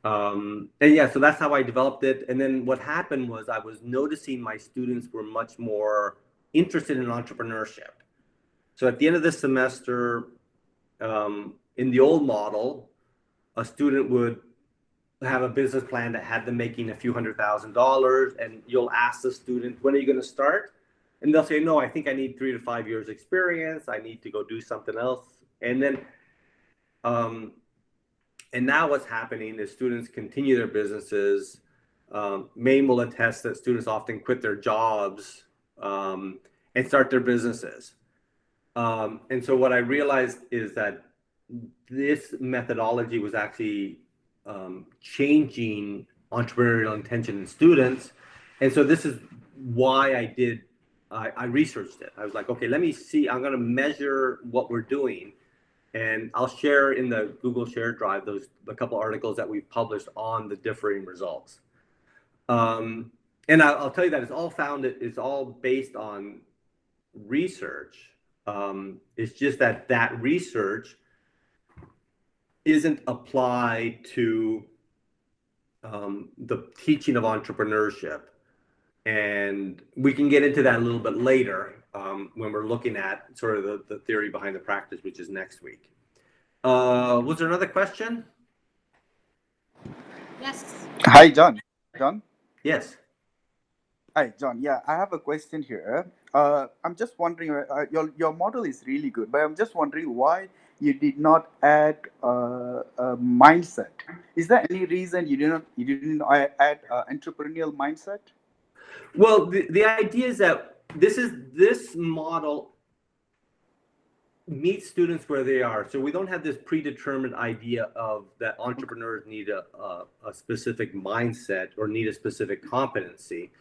And yeah, so that's how I developed it. And then what happened was I was noticing my students were much more interested in entrepreneurship. So at the end of this semester, in the old model, a student would have a business plan that had them making a few $100,000, and you'll ask the student, when are you going to start? And they'll say, no, I think I need 3 to 5 years experience. I need to go do something else. And then, and now what's happening is students continue their businesses. Maine will attest that students often quit their jobs and start their businesses. And so what I realized is that this methodology was actually changing entrepreneurial intention in students. And so this is why I researched it. I was like, okay, let me see, I'm going to measure what we're doing. And I'll share in the Google Share Drive a couple articles that we've published on the differing results. And I'll tell you that it's all based on research. It's just that research isn't applied to the teaching of entrepreneurship. And we can get into that a little bit later when we're looking at sort of the theory behind the practice, which is next week. Was there another question? Yes. Hi, John. John? Yes. Hi, John. Yeah, I have a question here. I'm just wondering, your model is really good, but I'm just wondering why you did not add a mindset. Is there any reason you didn't add entrepreneurial mindset? Well, the idea is that this model meets students where they are. So we don't have this predetermined idea of that entrepreneurs need a specific mindset or need a specific competency,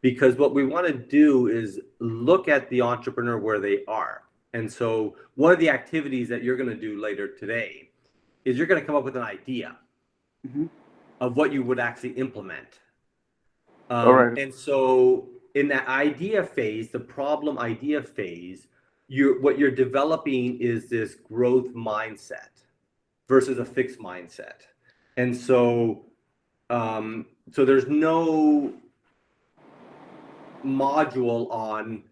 because what we want to do is look at the entrepreneur where they are. And so one of the activities that you're going to do later today is you're going to come up with an idea of what you would actually implement. All right. And so in that idea phase, the problem idea phase, what you're developing is this growth mindset versus a fixed mindset. And so, so there's no module on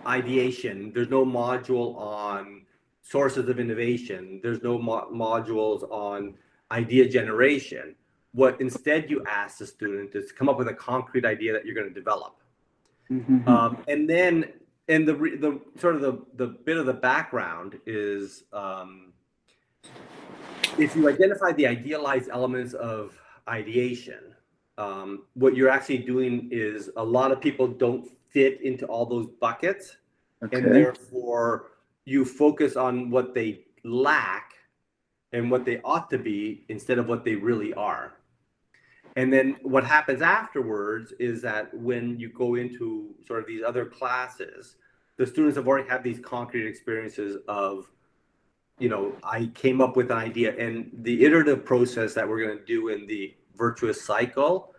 ideation. There's no module on sources of innovation. There's no modules on idea generation. What instead you ask the student is to come up with a concrete idea that you're going to develop. And then, and the sort of the bit of the background is, if you identify the idealized elements of ideation, what you're actually doing is a lot of people don't fit into all those buckets, and therefore you focus on what they lack and what they ought to be instead of what they really are. And then what happens afterwards is that when you go into sort of these other classes, the students have already had these concrete experiences of, you know, I came up with an idea, and the iterative process that we're going to do in the virtuous cycle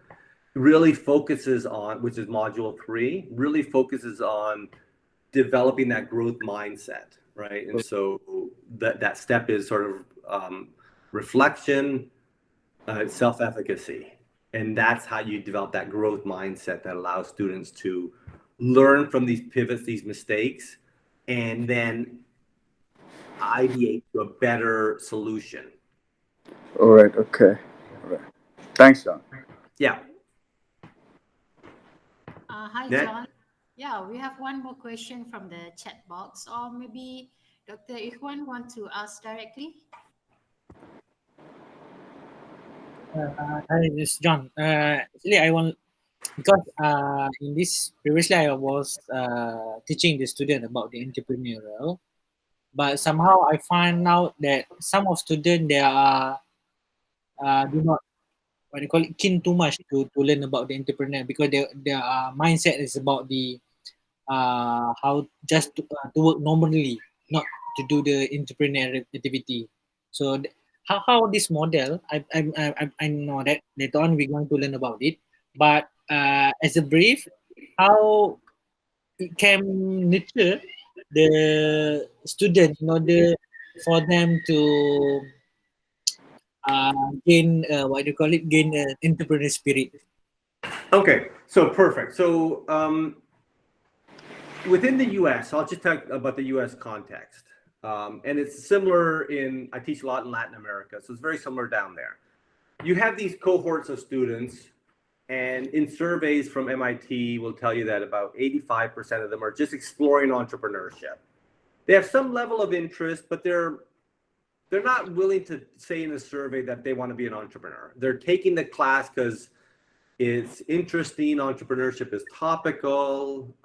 really focuses on, which is module 3, really focuses on developing that growth mindset. right? And so that step is sort of reflection, self-efficacy. And that's how you develop that growth mindset that allows students to learn from these pivots, these mistakes, and then ideate to a better solution. All right. Okay. All right. Thanks, John. Yeah. Hi, Next. John. Yeah, we have one more question from the chat box, or maybe Dr. Ikhwan want to ask directly. Hi, this is John. Actually, I want because in this previously I was teaching the student about the entrepreneurial, but somehow I find out that some of students they are do not what they call it keen too much to learn about the entrepreneur because their mindset is about the how just to work normally, not to do the entrepreneurial activity. So how this model, I know that later on we're going to learn about it, but as a brief, how it can nurture the student in order for them to gain what do you call it, gain entrepreneur spirit. Okay, so perfect. So within the U.S., I'll just talk about the U.S. context. And it's similar I teach a lot in Latin America, so it's very similar down there. You have these cohorts of students, and in surveys from MIT will tell you that about 85% of them are just exploring entrepreneurship. They have some level of interest, but they're not willing to say in a survey that they want to be an entrepreneur. They're taking the class because it's interesting. Entrepreneurship is topical.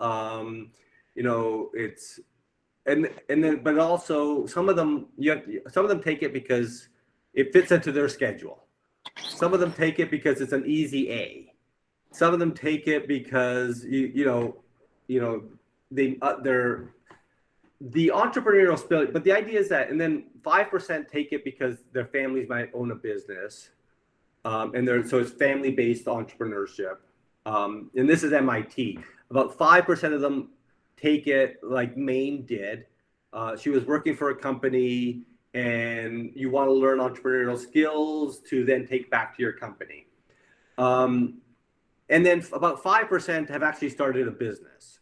It's but also some of them take it because it fits into their schedule. Some of them take it because it's an easy A. Some of them take it because they're the entrepreneurial spirit. But the idea is that, and then 5% take it because their families might own a business. So it's family-based entrepreneurship. And this is MIT. About 5% of them take it like Maine did. She was working for a company and you want to learn entrepreneurial skills to then take back to your company. And then about 5% have actually started a business.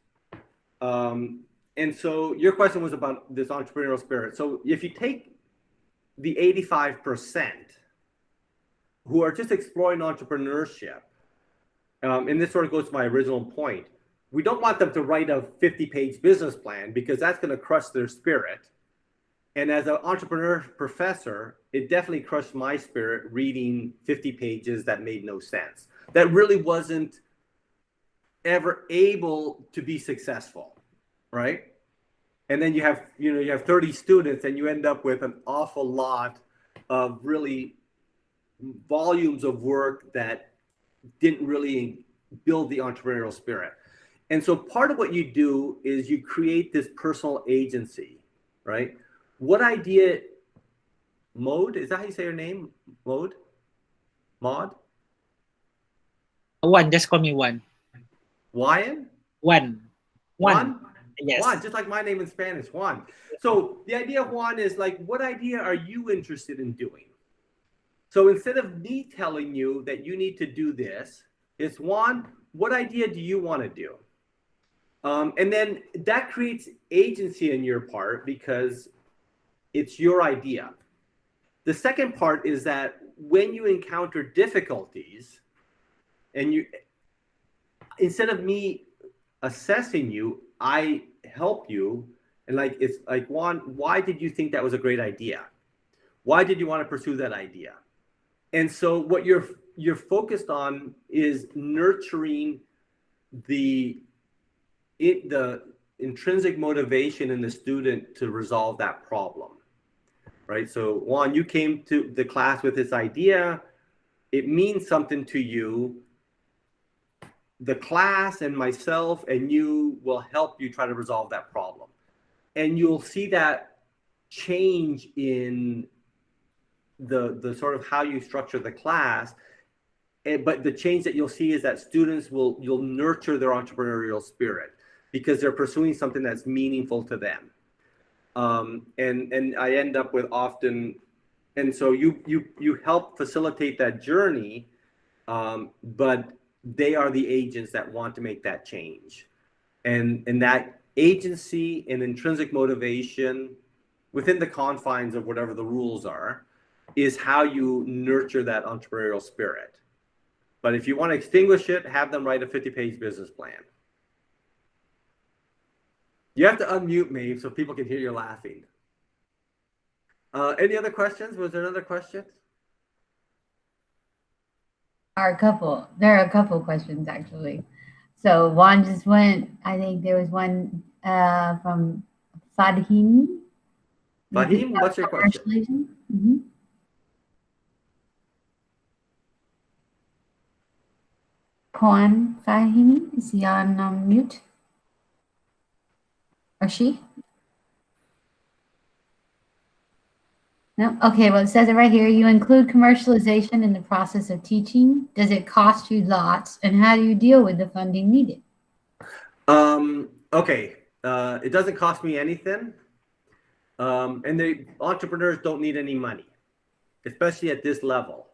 And so your question was about this entrepreneurial spirit. So if you take the 85%, who are just exploring entrepreneurship, and this sort of goes to my original point, we don't want them to write a 50-page business plan because that's going to crush their spirit. And as an entrepreneur professor, it definitely crushed my spirit reading 50 pages that made no sense, that really wasn't ever able to be successful, right? And then you have 30 students and you end up with an awful lot of really volumes of work that didn't really build the entrepreneurial spirit. And so part of what you do is you create this personal agency, right? What idea, Maud, is that how you say your name? Maud? Maud? One, just call me One. Juan? One. Juan? Yes. Juan, just like my name in Spanish, Juan. So the idea of Juan is like, what idea are you interested in doing? So instead of me telling you that you need to do this, it's Juan, what idea do you want to do? And then that creates agency on your part because it's your idea. The second part is that when you encounter difficulties and instead of me assessing you, I help you. And it's like, Juan, why did you think that was a great idea? Why did you want to pursue that idea? And so what you're focused on is nurturing the intrinsic motivation in the student to resolve that problem, right? So Juan, you came to the class with this idea. It means something to you. The class and myself and you will help you try to resolve that problem. And you'll see that change in the sort of how you structure the class. But the change that you'll see is that students you'll nurture their entrepreneurial spirit because they're pursuing something that's meaningful to them. And I end up with often, and so you help facilitate that journey, but they are the agents that want to make that change, and that agency and intrinsic motivation within the confines of whatever the rules are is how you nurture that entrepreneurial spirit. But if you want to extinguish it, have them write a 50-page business plan. You have to unmute me so people can hear you laughing. Any other questions? Was there another question? There are a couple questions actually. So one just went, I think there was one from Fahim. Fahim, what's your question? Mm-hmm. Kwan Fahim, is he on mute? Or she? No? Okay, well, it says it right here. You include commercialization in the process of teaching. Does it cost you lots? And how do you deal with the funding needed? Okay, it doesn't cost me anything. And the entrepreneurs don't need any money, especially at this level.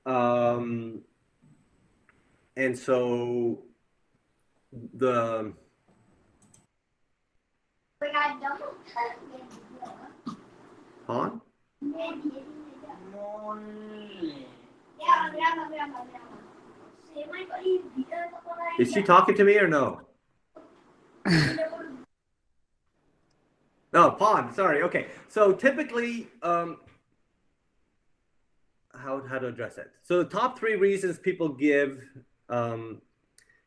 And so the Han? Is she talking to me or no? No, Pond, sorry. Okay. So typically, how to address it? So the top 3 reasons people give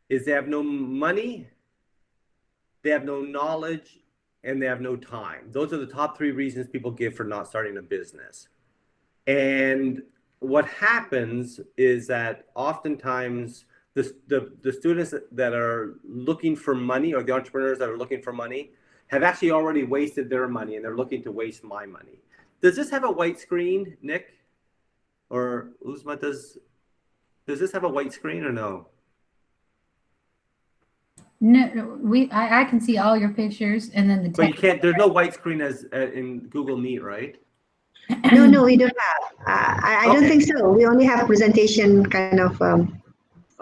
is they have no money, they have no knowledge, and they have no time. Those are the top 3 reasons people give for not starting a business. And what happens is that oftentimes the students that are looking for money, or the entrepreneurs that are looking for money, have actually already wasted their money, and they're looking to waste my money. Does this have a white screen, Nick? Or Uzma, does this have a white screen or no? No, I can see all your pictures, and then the text. But you can't, there's no white screen as in Google Meet, right? No, we don't have. I don't think so. We only have presentation kind of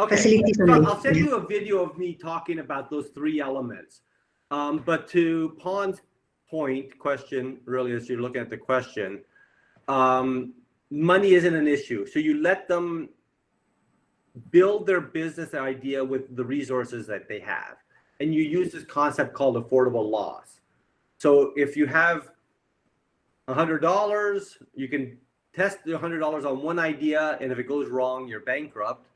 facilities. So I'll send you a video of me talking about those 3 elements. But to Pon's question, really, as you're looking at the question, money isn't an issue. So you let them build their business idea with the resources that they have. And you use this concept called affordable loss. So if you have $100, you can test the $100 on one idea, and if it goes wrong, you're bankrupt.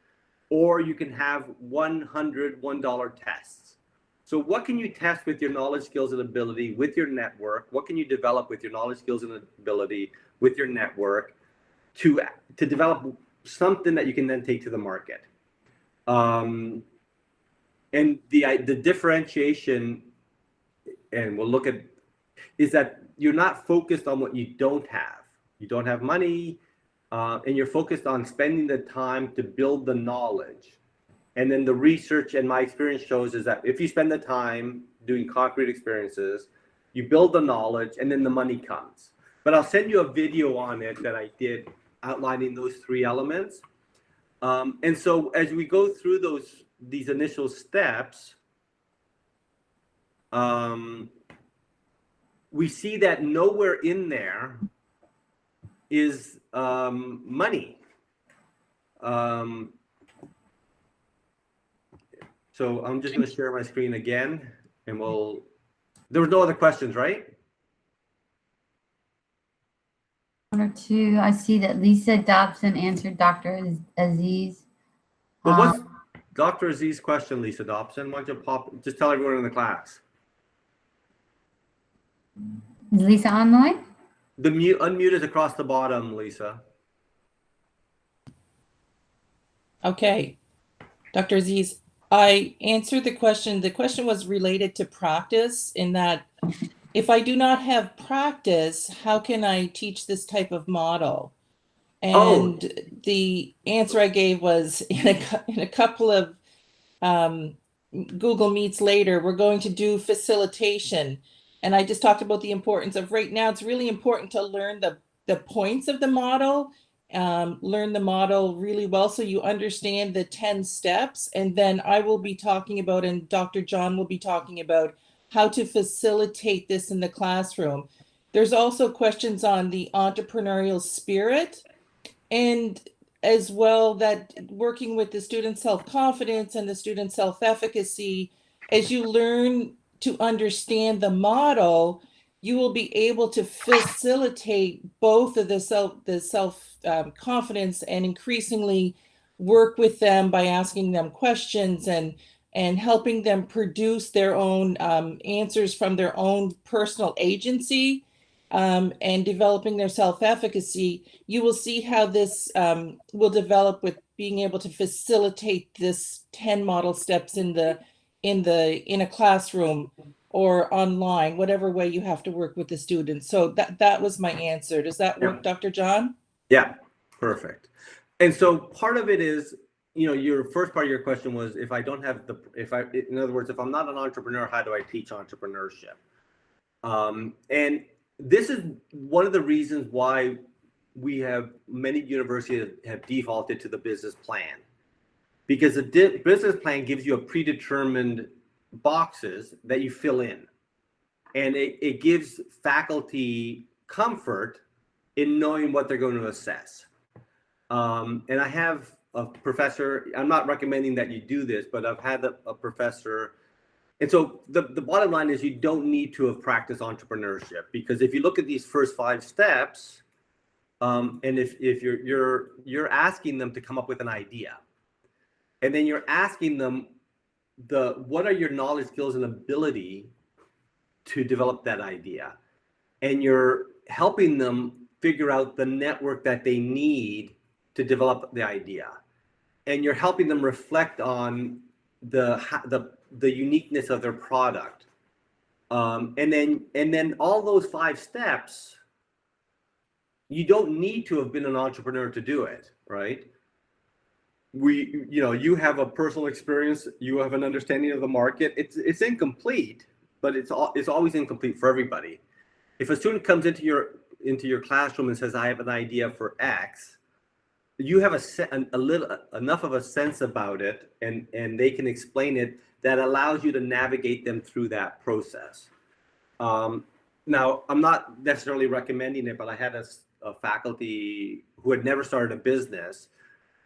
Or you can have 100 $1 tests. So what can you test with your knowledge, skills, and ability, with your network? What can you develop with your knowledge, skills, and ability, with your network, to develop something that you can then take to the market? And the differentiation, and we'll look at, is that you're not focused on what you don't have. You don't have money, and you're focused on spending the time to build the knowledge. And then the research and my experience shows is that if you spend the time doing concrete experiences, you build the knowledge, and then the money comes. But I'll send you a video on it that I did outlining those 3 elements. And so as we go through these initial steps, we see that nowhere in there is money. So I'm just going to share my screen again, and there was no other questions, right? 1 or 2. I see that Lisa Dobson answered Dr. Aziz. Well, what's Dr. Aziz's question, Lisa Dobson? Why don't you just tell everyone in the class. Is Lisa online? The unmute is across the bottom, Lisa. Okay, Dr. Aziz, I answered the question. The question was related to practice, in that if I do not have practice, how can I teach this type of model? And the answer I gave was, in a couple of Google Meets later, we're going to do facilitation. And I just talked about the importance of right now, it's really important to learn the points of the model, learn the model really well so you understand the 10 steps. And then I will be talking about, and Dr. John will be talking about how to facilitate this in the classroom. There's also questions on the entrepreneurial spirit, and as well that working with the student self-confidence and the student self-efficacy. As you learn to understand the model, you will be able to facilitate both of the self confidence and increasingly work with them by asking them questions and helping them produce their own answers from their own personal agency, and developing their self-efficacy. You will see how this will develop with being able to facilitate this 10 model steps in a classroom or online, whatever way you have to work with the students. So that was my answer. Does that work, Dr. John? Yeah, perfect. And so part of it is, your first part of your question was, if I don't have in other words, if I'm not an entrepreneur, how do I teach entrepreneurship? And this is one of the reasons why many universities have defaulted to the business plan, because the business plan gives you a predetermined boxes that you fill in, and it gives faculty comfort in knowing what they're going to assess. And I have a professor, I'm not recommending that you do this, but I've had a professor. And so the bottom line is, you don't need to have practiced entrepreneurship, because if you look at these first 5 steps, and if you're asking them to come up with an idea, and then you're asking them what are your knowledge, skills, and ability to develop that idea, and you're helping them figure out the network that they need to develop the idea, and you're helping them reflect on the uniqueness of their product, and then all those 5 steps, you don't need to have been an entrepreneur to do it, right? You have a personal experience, you have an understanding of the market. It's incomplete, but it's always incomplete for everybody. If a student comes into your classroom and says, I have an idea for X, you have enough of a sense about it, and they can explain it, that allows you to navigate them through that process. Now, I'm not necessarily recommending it, but I had a faculty who had never started a business.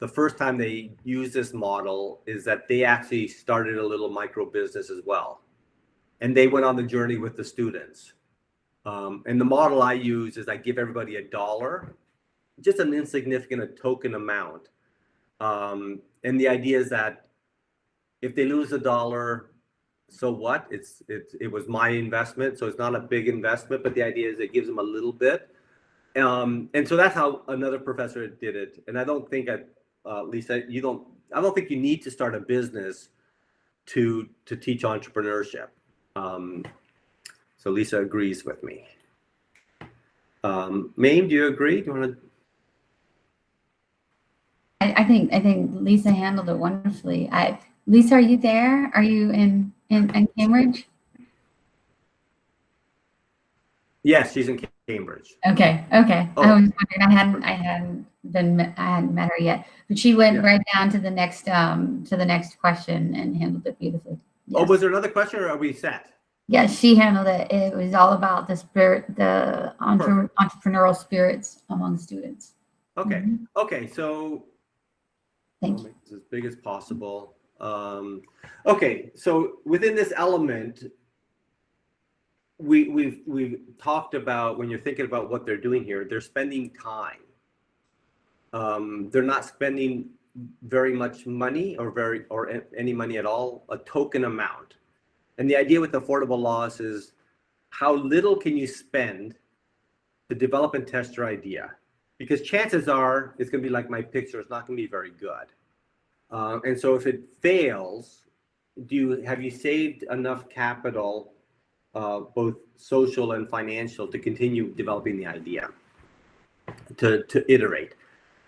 The first time they used this model is that they actually started a little micro business as well, and they went on the journey with the students. And the model I use is I give everybody $1, just an insignificant, a token amount. And the idea is that if they lose $1, so what? It was my investment, so it's not a big investment, but the idea is it gives them a little bit. And so that's how another professor did it. And I don't think Lisa, I don't think you need to start a business to teach entrepreneurship. So Lisa agrees with me. Maim, do you agree? Do you want to? I think Lisa handled it wonderfully. Lisa, are you there? Are you in Cambridge? Yes, she's in Cambridge. Okay. Oh. I was wondering. I hadn't met her yet, but she went right down to the next question and handled it beautifully. Yes. Oh, was there another question, or are we set? Yes, she handled it. It was all about the spirit, the entrepreneurial spirits among students. Okay. Mm-hmm. Okay. So thank you. Make this as big as possible. Okay. So within this element, we've talked about, when you're thinking about what they're doing here, they're spending time. They're not spending very much money or any money at all, a token amount. And the idea with affordable loss is, how little can you spend to develop and test your idea? Because chances are it's going to be like my picture, it's not going to be very good. And so if it fails, have you saved enough capital, both social and financial, to continue developing the idea, to iterate?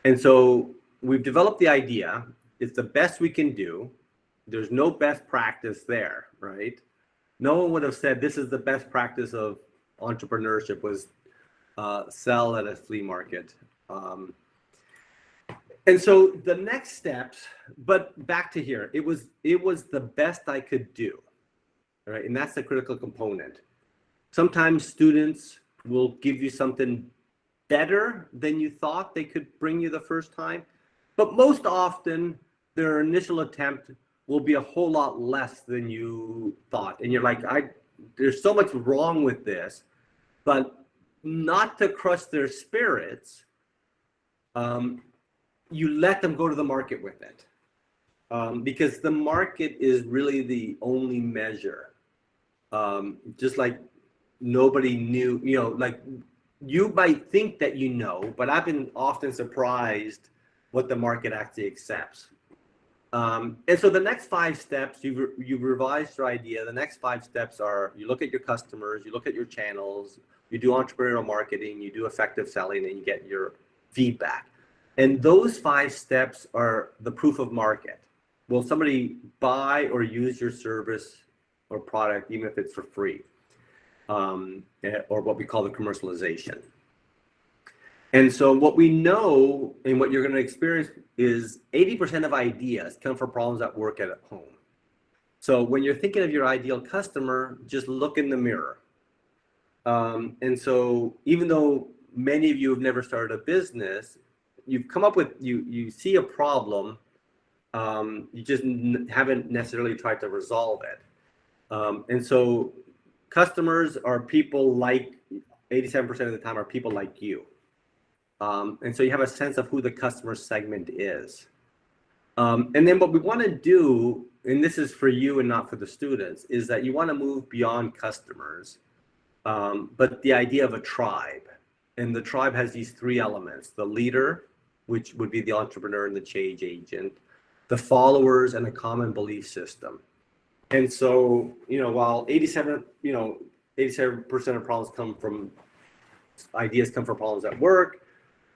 And so we've developed the idea. It's the best we can do. There's no best practice there, right? no one would have said this is the best practice of entrepreneurship was sell at a flea market. And so the next steps, but back to here, it was the best I could do, right? And that's the critical component. Sometimes students will give you something better than you thought they could bring you the first time, but most often their initial attempt will be a whole lot less than you thought. And you're like, there's so much wrong with this, but not to crush their spirits, you let them go to the market with it. Because the market is really the only measure. Just like nobody knew, like you might think that you know, but I've been often surprised what the market actually accepts. And so the next 5 steps, you've revised your idea. The next 5 steps are you look at your customers, you look at your channels, you do entrepreneurial marketing, you do effective selling, and you get your feedback. And those 5 steps are the proof of market. Will somebody buy or use your service or product, even if it's for free, or what we call the commercialization? And so what we know and what you're going to experience is 80% of ideas come from problems at work and at home. So when you're thinking of your ideal customer, just look in the mirror. And so even though many of you have never started a business, you've come up with, you see a problem, you just haven't necessarily tried to resolve it. And so customers are people like, 87% of the time are people like you. And so you have a sense of who the customer segment is. And then what we want to do, and this is for you and not for the students, is that you want to move beyond customers, but the idea of a tribe. And the tribe has these 3 elements: the leader, which would be the entrepreneur and the change agent, the followers, and a common belief system. And so, while 87% of problems come from ideas come from problems at work,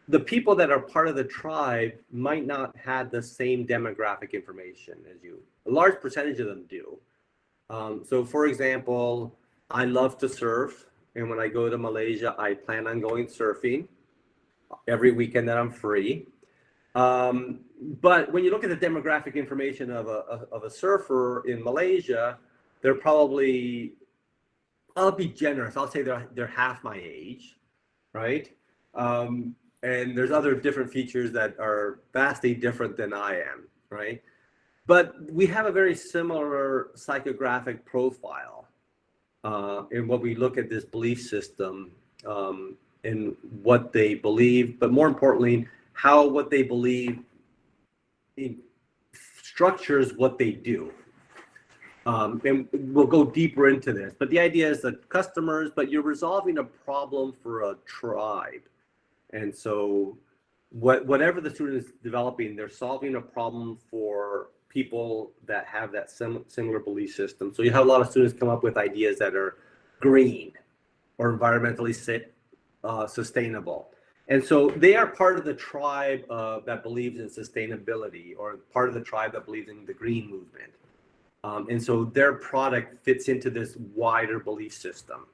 the people that are part of the tribe might not have the same demographic information as you. A large percentage of them do. So for example, I love to surf. And when I go to Malaysia, I plan on going surfing every weekend that I'm free. But when you look at the demographic information of a surfer in Malaysia, they're probably, I'll be generous, I'll say they're half my age, right? And there's other different features that are vastly different than I am, right? But we have a very similar psychographic profile in what we look at this belief system and what they believe, but more importantly, how what they believe structures what they do. And we'll go deeper into this, but the idea is that customers, but you're resolving a problem for a tribe. And so whatever the student is developing, they're solving a problem for people that have that similar belief system. So you have a lot of students come up with ideas that are green or environmentally sustainable. And so they are part of the tribe that believes in sustainability, or part of the tribe that believes in the green movement. And so their product fits into this wider belief system.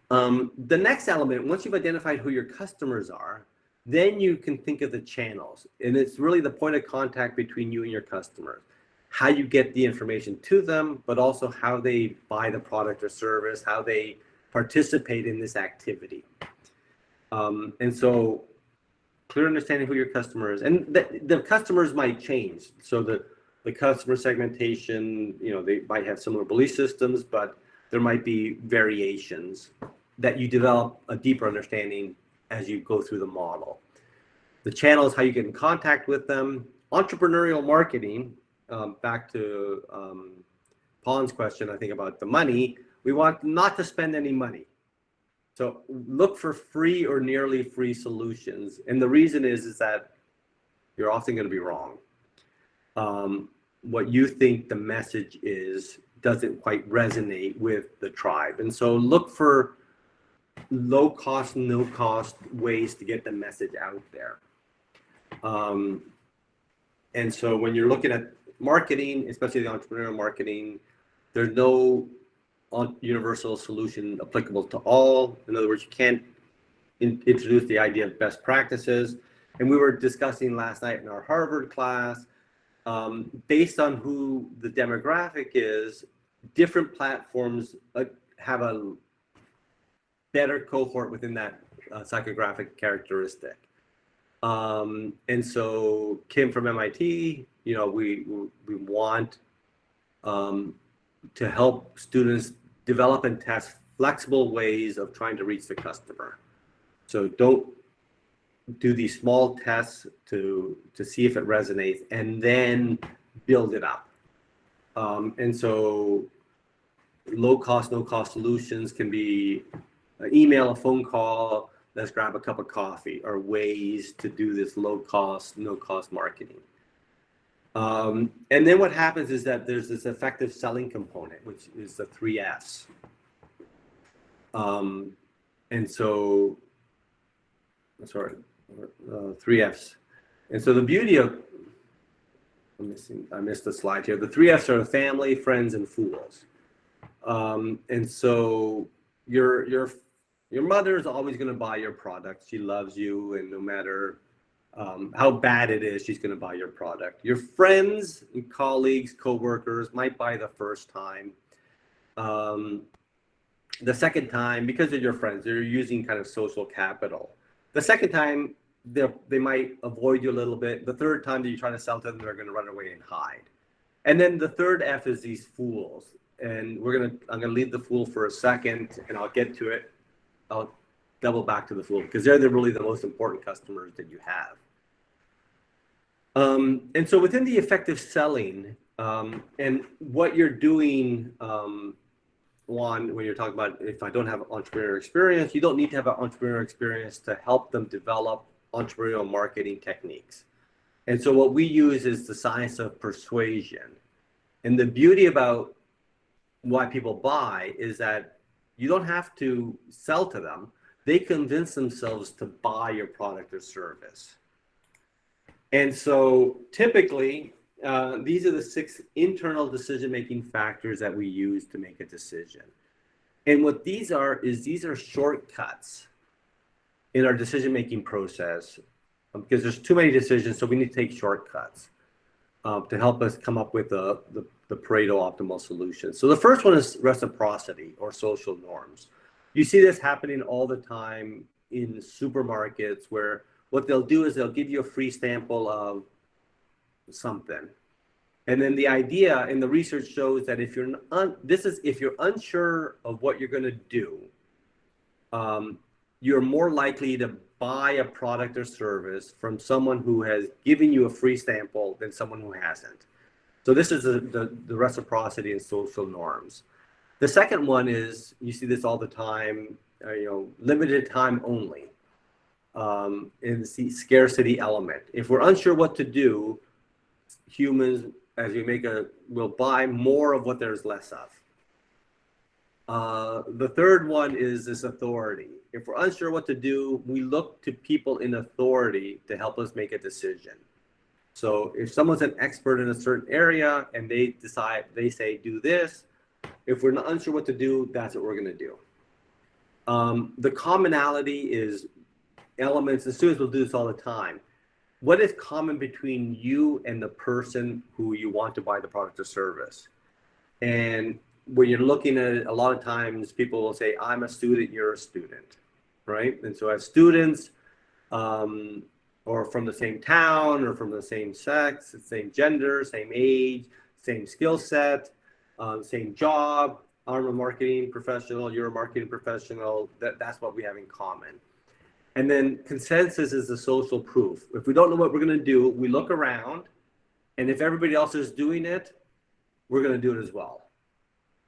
The next element, once you've identified who your customers are, then you can think of the channels. And it's really the point of contact between you and your customers. How you get the information to them, but also how they buy the product or service, how they participate in this activity. And so clear understanding who your customer is. And the customers might change. So the customer segmentation, they might have similar belief systems, but there might be variations that you develop a deeper understanding as you go through the model. The channel is how you get in contact with them. Entrepreneurial marketing, back to Paul's question, I think, about the money, we want not to spend any money. So look for free or nearly free solutions. And the reason is that you're often going to be wrong. What you think the message is doesn't quite resonate with the tribe. And so look for low cost, no cost ways to get the message out there. And so when you're looking at marketing, especially the entrepreneurial marketing, There's no universal solution applicable to all. In other words, you can't introduce the idea of best practices. And we were discussing last night in our Harvard class, based on who the demographic is, different platforms have a better cohort within that psychographic characteristic. And so Kim from MIT, we want to help students develop and test flexible ways of trying to reach the customer. So don't do these small tests to see if it resonates and then build it up. And so low cost, no cost solutions can be an email, a phone call, let's grab a cup of coffee, or ways to do this low cost, no cost marketing. And then what happens is that there's this effective selling component, which is the 3 Fs. And so, sorry, 3 Fs. And so the beauty of, I missed the slide here. The 3 Fs are family, friends, and fools. And so your mother is always going to buy your product. She loves you, and no matter how bad it is, she's going to buy your product. Your friends and colleagues, coworkers might buy the first time. The second time, because they're your friends, they're using kind of social capital. The second time, they might avoid you a little bit. The third time that you try to sell to them, they're going to run away and hide. And then the third F is these fools. And I'm gonna leave the fool for a second, and I'll get to it. I'll double back to the fool because they're really the most important customers that you have. And so within the effective selling, and what you're doing, Juan, when you're talking about if I don't have entrepreneurial experience, you don't need to have an entrepreneurial experience to help them develop entrepreneurial marketing techniques. And so what we use is the science of persuasion. And the beauty about why people buy is that you don't have to sell to them. They convince themselves to buy your product or service. And so typically, these are the 6 internal decision-making factors that we use to make a decision. And what these are shortcuts in our decision-making process, because there's too many decisions, so we need to take shortcuts to help us come up with the Pareto optimal solution. So the first one is reciprocity or social norms. You see this happening all the time in supermarkets, where what they'll do is they'll give you a free sample of something. And then the idea, and the research shows that if you're unsure of what you're going to do, you're more likely to buy a product or service from someone who has given you a free sample than someone who hasn't. So this is the reciprocity and social norms. The second one is, you see this all the time, limited time only, in the scarcity element. If we're unsure what to do, humans, as we will buy more of what there's less of. The third one is this authority. If we're unsure what to do, we look to people in authority to help us make a decision. So if someone's an expert in a certain area and they say, do this, if we're not unsure what to do, that's what we're going to do. The commonality is elements, and students will do this all the time. What is common between you and the person who you want to buy the product or service? And when you're looking at it, a lot of times people will say, I'm a student, you're a student, right? And so as students, or from the same town, or from the same sex, same gender, same age, same skill set, same job, I'm a marketing professional, you're a marketing professional, that's what we have in common. And then consensus is the social proof. If we don't know what we're going to do, we look around, and if everybody else is doing it, we're going to do it as well.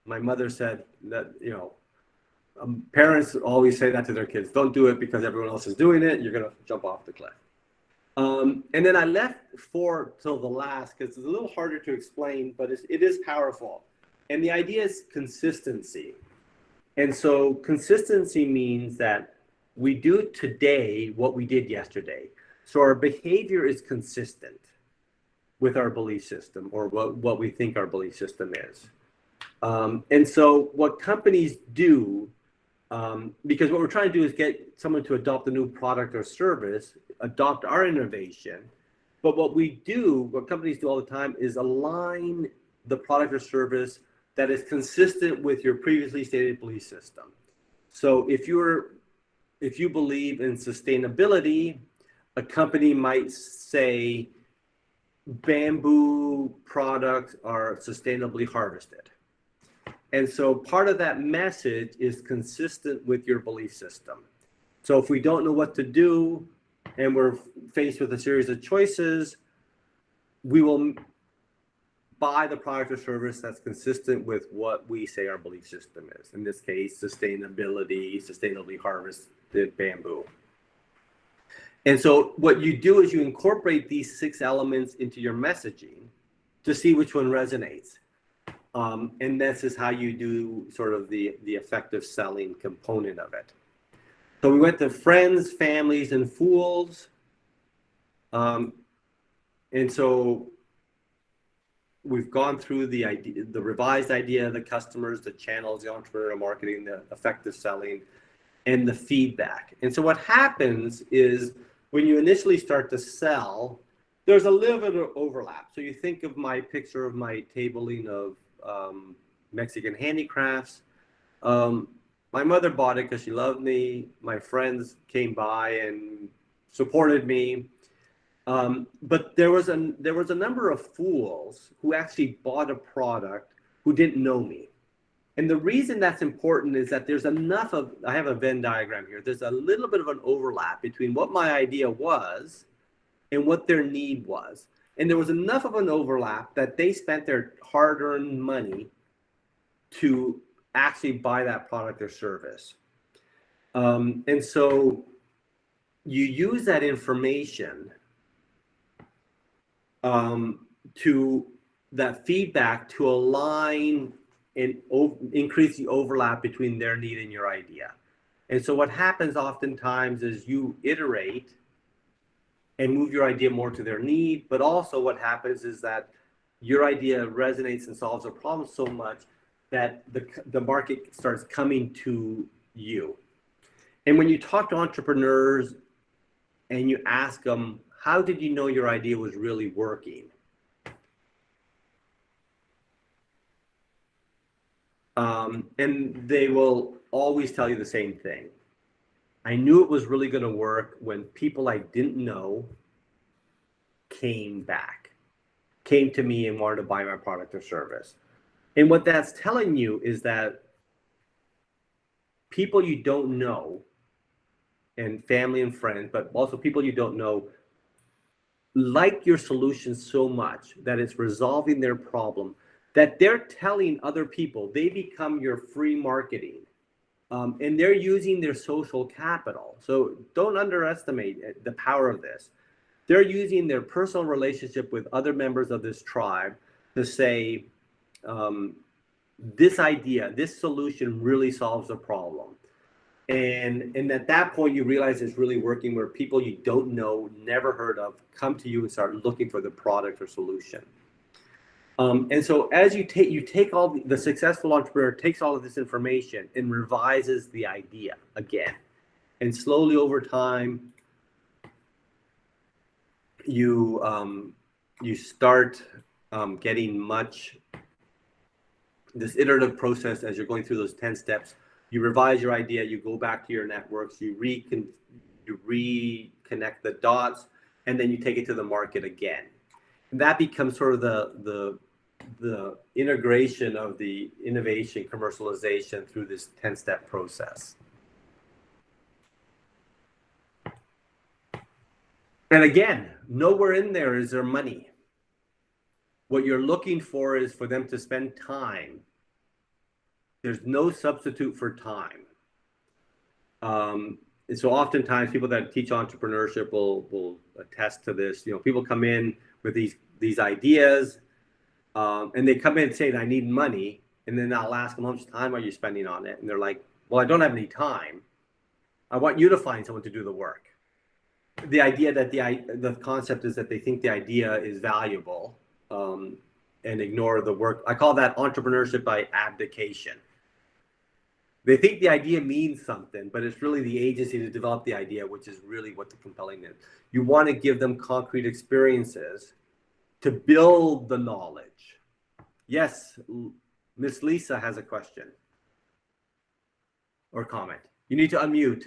My mother said that, parents always say that to their kids, don't do it because everyone else is doing it, you're going to jump off the cliff. And then I left 4 till the last because it's a little harder to explain, but it is powerful. And the idea is consistency. And so consistency means that we do today what we did yesterday. So our behavior is consistent with our belief system, or what we think our belief system is. And so what companies do, because what we're trying to do is get someone to adopt a new product or service, adopt our innovation. But what we do, what companies do all the time, is align the product or service that is consistent with your previously stated belief system. So if you believe in sustainability, a company might say bamboo products are sustainably harvested. And so part of that message is consistent with your belief system. So if we don't know what to do and we're faced with a series of choices, we will buy the product or service that's consistent with what we say our belief system is. In this case, sustainability, sustainably harvested bamboo. And so what you do is you incorporate these 6 elements into your messaging to see which one resonates. And this is how you do sort of the effective selling component of it. So we went to friends, families, and fools. And so we've gone through the idea, the revised idea, the customers, the channels, the entrepreneurial marketing, the effective selling, and the feedback. And so what happens is when you initially start to sell, there's a little bit of overlap. So you think of my picture of my tabling of Mexican handicrafts. My mother bought it because she loved me. My friends came by and supported me. But there was a number of fools who actually bought a product who didn't know me. And the reason that's important is that there's enough of, I have a Venn diagram here, there's a little bit of an overlap between what my idea was and what their need was. And there was enough of an overlap that they spent their hard-earned money to actually buy that product or service. And so you use that information to that feedback to align and increase the overlap between their need and your idea. And so what happens oftentimes is you iterate and move your idea more to their need, but also what happens is that your idea resonates and solves a problem so much that the market starts coming to you. And when you talk to entrepreneurs and you ask them, how did you know your idea was really working? And they will always tell you the same thing. I knew it was really going to work when people I didn't know came to me and wanted to buy my product or service. And what that's telling you is that people you don't know, and family and friends, but also people you don't know, like your solution so much that it's resolving their problem, that they're telling other people, they become your free marketing. And they're using their social capital. So don't underestimate the power of this. They're using their personal relationship with other members of this tribe to say, this idea, this solution really solves a problem. And at that point, you realize it's really working, where people you don't know, never heard of, come to you and start looking for the product or solution. And so as you take all the successful entrepreneur takes all of this information and revises the idea again. And slowly over time, you start getting this iterative process as you're going through those 10 steps. You revise your idea, you go back to your networks, you reconnect the dots, and then you take it to the market again. And that becomes sort of the integration of the innovation commercialization through this 10-step process. And again, nowhere in there is there money. What you're looking for is for them to spend time. There's no substitute for time. And so oftentimes people that teach entrepreneurship will attest to this. You know, people come in with these ideas, and they come in saying, I need money. And then I'll ask them, how much time are you spending on it? And they're like, well, I don't have any time. I want you to find someone to do the work. The idea that the concept is that they think the idea is valuable. and ignore the work. I call that entrepreneurship by abdication. They think the idea means something, but it's really the agency to develop the idea, which is really what the compelling is. You want to give them concrete experiences to build the knowledge. Yes, Miss Lisa has a question or comment. You need to unmute.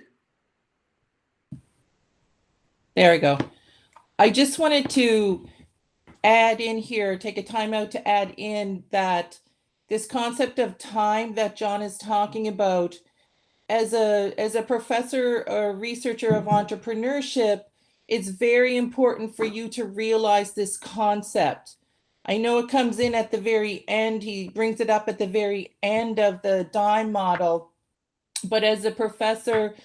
There we go. I just wanted to add in here, take a time out to add in that this concept of time that John is talking about, as a professor or researcher of entrepreneurship, it's very important for you to realize this concept. I know it comes in at the very end. He brings it up at the very end of the DYME model. But as a professor,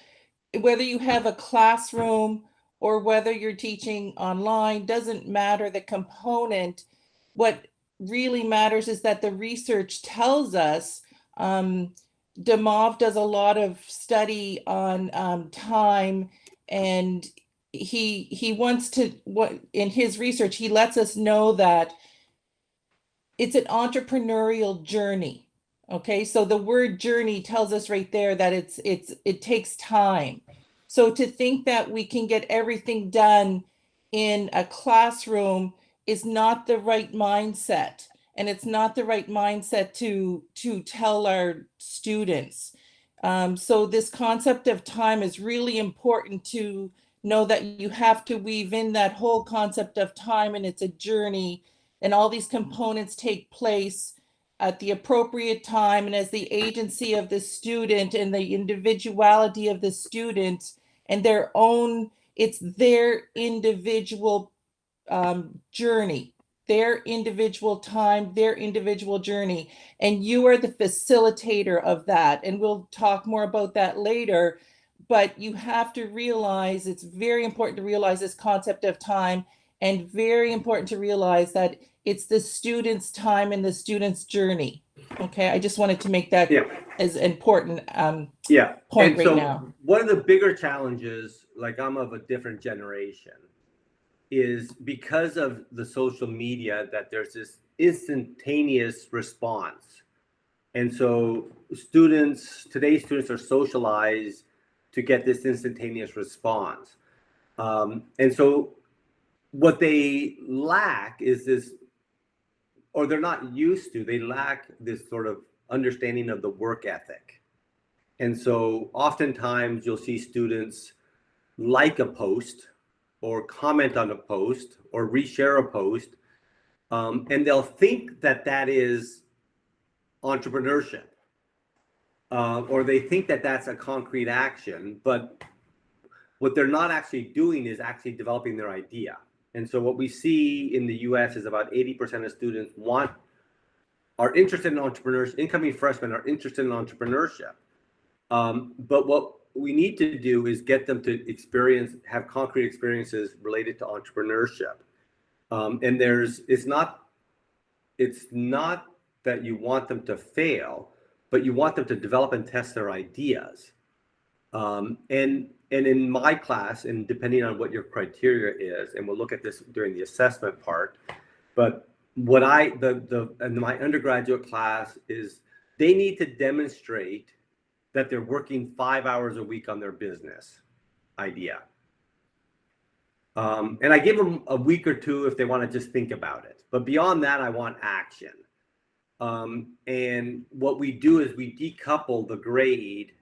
whether you have a classroom or whether you're teaching online, doesn't matter the component. What really matters is that the research tells us, Demov does a lot of study on time, and he wants to, what in his research, he lets us know that it's an entrepreneurial journey. Okay, so the word journey tells us right there that it takes time. So to think that we can get everything done in a classroom is not the right mindset. And it's not the right mindset to tell our students. So this concept of time is really important to know, that you have to weave in that whole concept of time, and it's a journey, and all these components take place at the appropriate time and as the agency of the student and the individuality of the student and their own, it's their individual journey, their individual time, their individual journey. And you are the facilitator of that. And we'll talk more about that later. But you have to realize, it's very important to realize this concept of time, and very important to realize that it's the student's time and the student's journey. Okay, I just wanted to make that as important point and right so now. One of the bigger challenges, like I'm of a different generation, is because of the social media that there's this instantaneous response. And so today's students are socialized to get this instantaneous response. And so what they lack is this, or they're not used to, they lack this sort of understanding of the work ethic. And so oftentimes you'll see students like a post or comment on a post or reshare a post, and they'll think that that is entrepreneurship, or they think that that's a concrete action, but what they're not actually doing is actually developing their idea. And so what we see in the US is about 80% of students are interested in entrepreneurship. Incoming freshmen are interested in entrepreneurship. But what we need to do is get them to have concrete experiences related to entrepreneurship. And it's not that you want them to fail, but you want them to develop and test their ideas. And in my class, and depending on what your criteria is, and we'll look at this during the assessment part, but what in my undergraduate class is they need to demonstrate that they're working 5 hours a week on their business idea. And I give them a week or two if they want to just think about it. But beyond that, I want action. And what we do is we decouple the grade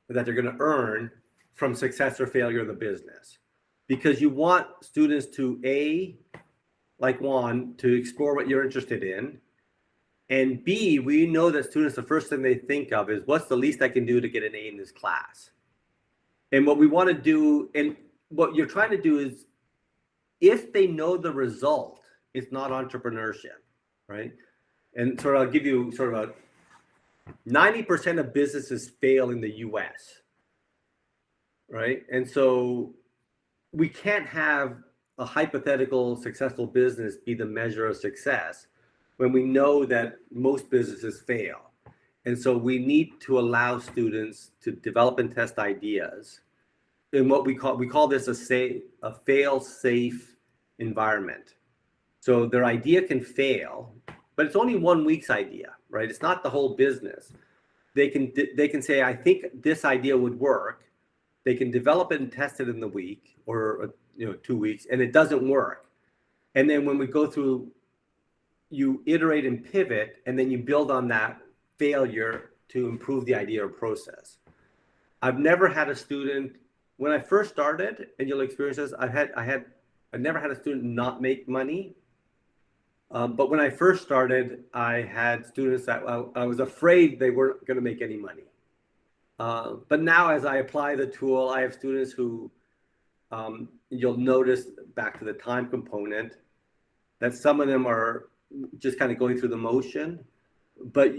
that they're going to earn from success or failure of the business. Because you want students to, like Juan, to explore what you're interested in. And B, we know that students, the first thing they think of is, what's the least I can do to get an A in this class? And what we want to do, and what you're trying to do is, if they know the result, it's not entrepreneurship, right? And sort of, I'll give you sort of 90% of businesses fail in the US, right? And so we can't have a hypothetical successful business be the measure of success when we know that most businesses fail. And so we need to allow students to develop and test ideas in what we call this a fail-safe environment. So their idea can fail, but it's only 1 week's idea, right? It's not the whole business. They can say, I think this idea would work. They can develop it and test it in the week or 2 weeks, and it doesn't work. And then when we go through, you iterate and pivot, and then you build on that failure to improve the idea or process. I've never had a student, when I first started, and you'll experience this, I never had a student not make money. But when I first started, I had students that I was afraid they weren't going to make any money. But now as I apply the tool, I have students who, you'll notice back to the time component, that some of them are just kind of going through the motion. But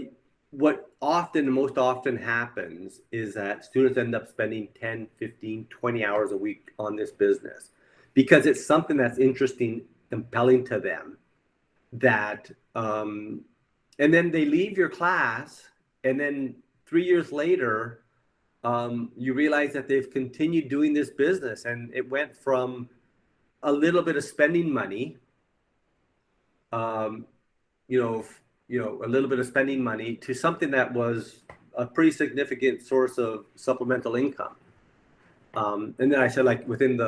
what most often happens is that students end up spending 10, 15, 20 hours a week on this business because it's something that's interesting, compelling to them. That and then they leave your class, and then 3 years later you realize that they've continued doing this business, and it went from a little bit of spending money, a little bit of spending money, to something that was a pretty significant source of supplemental income. And then I said, like, within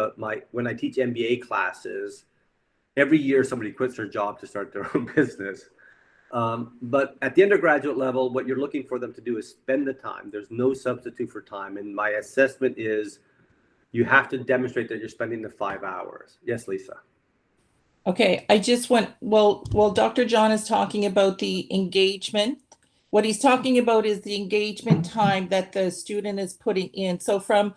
when I teach MBA classes, every year somebody quits their job to start their own business. But at the undergraduate level, what you're looking for them to do is spend the time. There's no substitute for time. And my assessment is you have to demonstrate that you're spending the 5 hours. Yes, Lisa. Okay, I just went, well, Dr. John is talking about the engagement. What he's talking about is the engagement time that the student is putting in. So from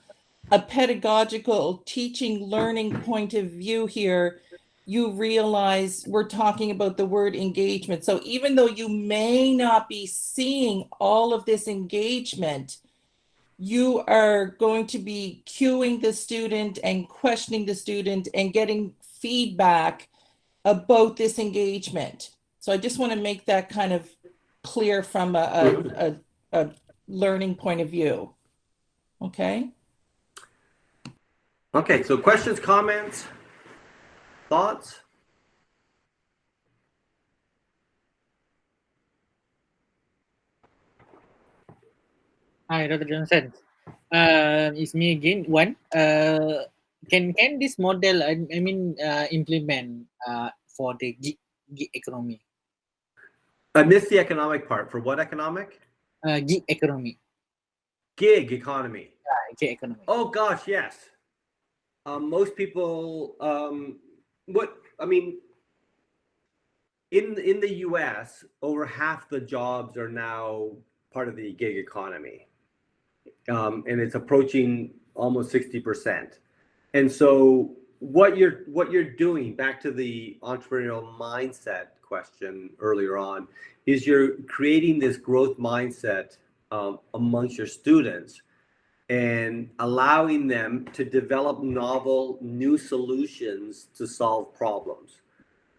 a pedagogical teaching learning point of view here, you realize we're talking about the word engagement. So even though you may not be seeing all of this engagement, you are going to be cueing the student and questioning the student and getting feedback about this engagement. So I just want to make that kind of clear from a learning point of view. Okay. Okay, so questions, comments, thoughts? Hi, Dr. Johnson. It's me again. Can this model implement for the gig economy? I missed the economic part. For what economic? Gig economy. Gig economy. Gig economy. Oh gosh, yes. Most people, in the US, over half the jobs are now part of the gig economy. And it's approaching almost 60%. And so what you're doing, back to the entrepreneurial mindset question earlier on, is you're creating this growth mindset amongst your students and allowing them to develop novel new solutions to solve problems.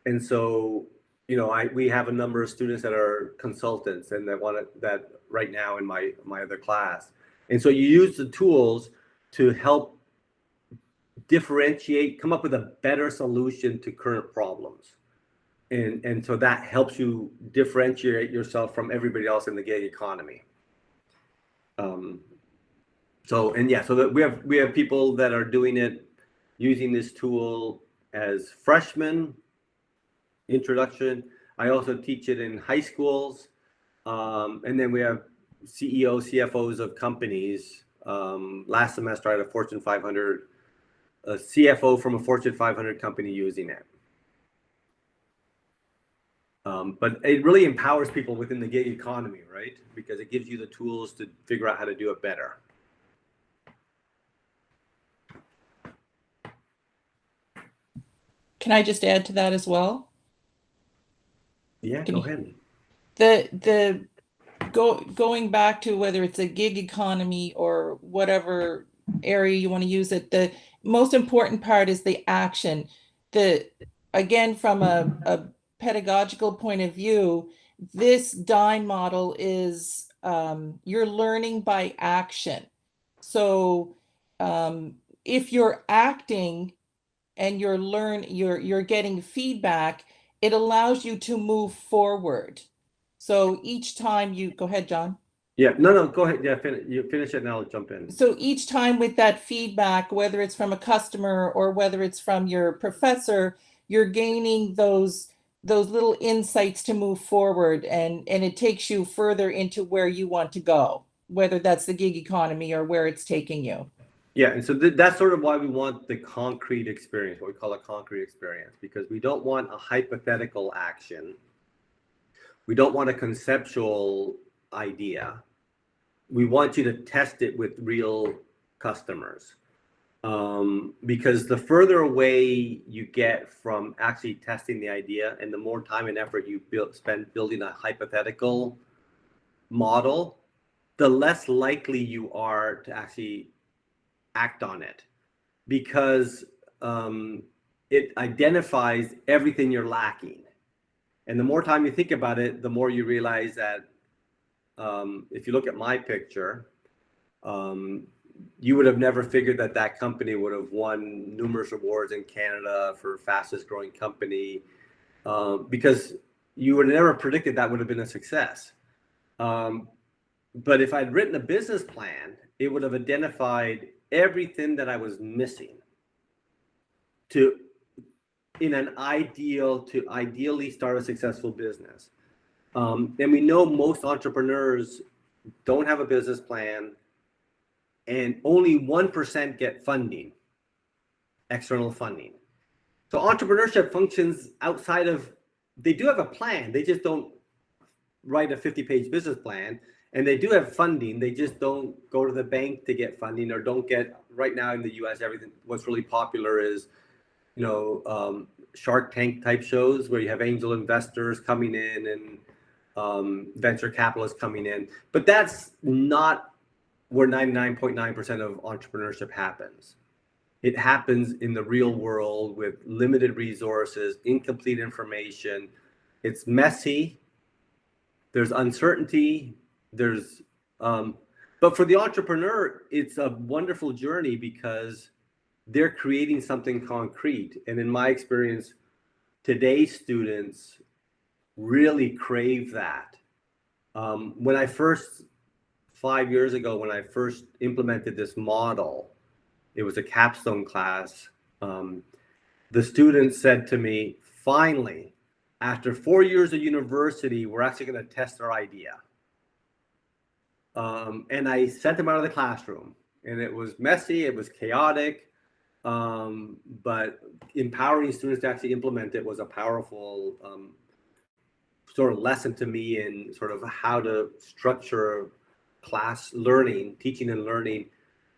And so, we have a number of students that are consultants and that right now in my other class. And so you use the tools to help differentiate, come up with a better solution to current problems. And so that helps you differentiate yourself from everybody else in the gig economy. So that we have people that are doing it, using this tool as freshmen, introduction. I also teach it in high schools. And then we have CEOs, CFOs of companies. Last semester I had a Fortune 500, a CFO from a Fortune 500 company using it. But it really empowers people within the gig economy, right? Because it gives you the tools to figure out how to do it better. Can I just add to that as well? Yeah, go ahead. Going back to whether it's a gig economy or whatever area you want to use it, the most important part is the action. Again, from a pedagogical point of view, this DYME model is you're learning by action. So if you're acting and you're getting feedback, it allows you to move forward. So each time you go ahead, John. Yeah, no, go ahead. Yeah, you finish it and I'll jump in. So each time with that feedback, whether it's from a customer or whether it's from your professor, you're gaining those little insights to move forward, and it takes you further into where you want to go, whether that's the gig economy or where it's taking you. Yeah, and so that's sort of why we want the concrete experience, what we call a concrete experience, because we don't want a hypothetical action. We don't want a conceptual idea. We want you to test it with real customers. Because the further away you get from actually testing the idea and the more time and effort you spend building a hypothetical model, the less likely you are to actually act on it, because it identifies everything you're lacking. And the more time you think about it, the more you realize that if you look at my picture, you would have never figured that company would have won numerous awards in Canada for fastest growing company, because you would have never predicted that would have been a success. But if I'd written a business plan, it would have identified everything that I was missing to ideally start a successful business. And we know most entrepreneurs don't have a business plan, and only 1% get funding, external funding. So entrepreneurship functions outside of, they do have a plan, they just don't write a 50-page business plan, and they do have funding, they just don't go to the bank to get funding, or don't get, right now in the US, everything, what's really popular is, Shark Tank type shows where you have angel investors coming in and venture capitalists coming in. But that's not where 99.9% of entrepreneurship happens. It happens in the real world with limited resources, incomplete information. It's messy. There's uncertainty. But for the entrepreneur, it's a wonderful journey because they're creating something concrete. And in my experience, today's students really crave that. When I first, 5 years ago, when I first implemented this model, it was a capstone class. The students said to me, finally, after 4 years of university, we're actually going to test our idea. And I sent them out of the classroom, and it was messy, it was chaotic, but empowering students to actually implement it was a powerful sort of lesson to me in sort of how to structure class learning, teaching and learning,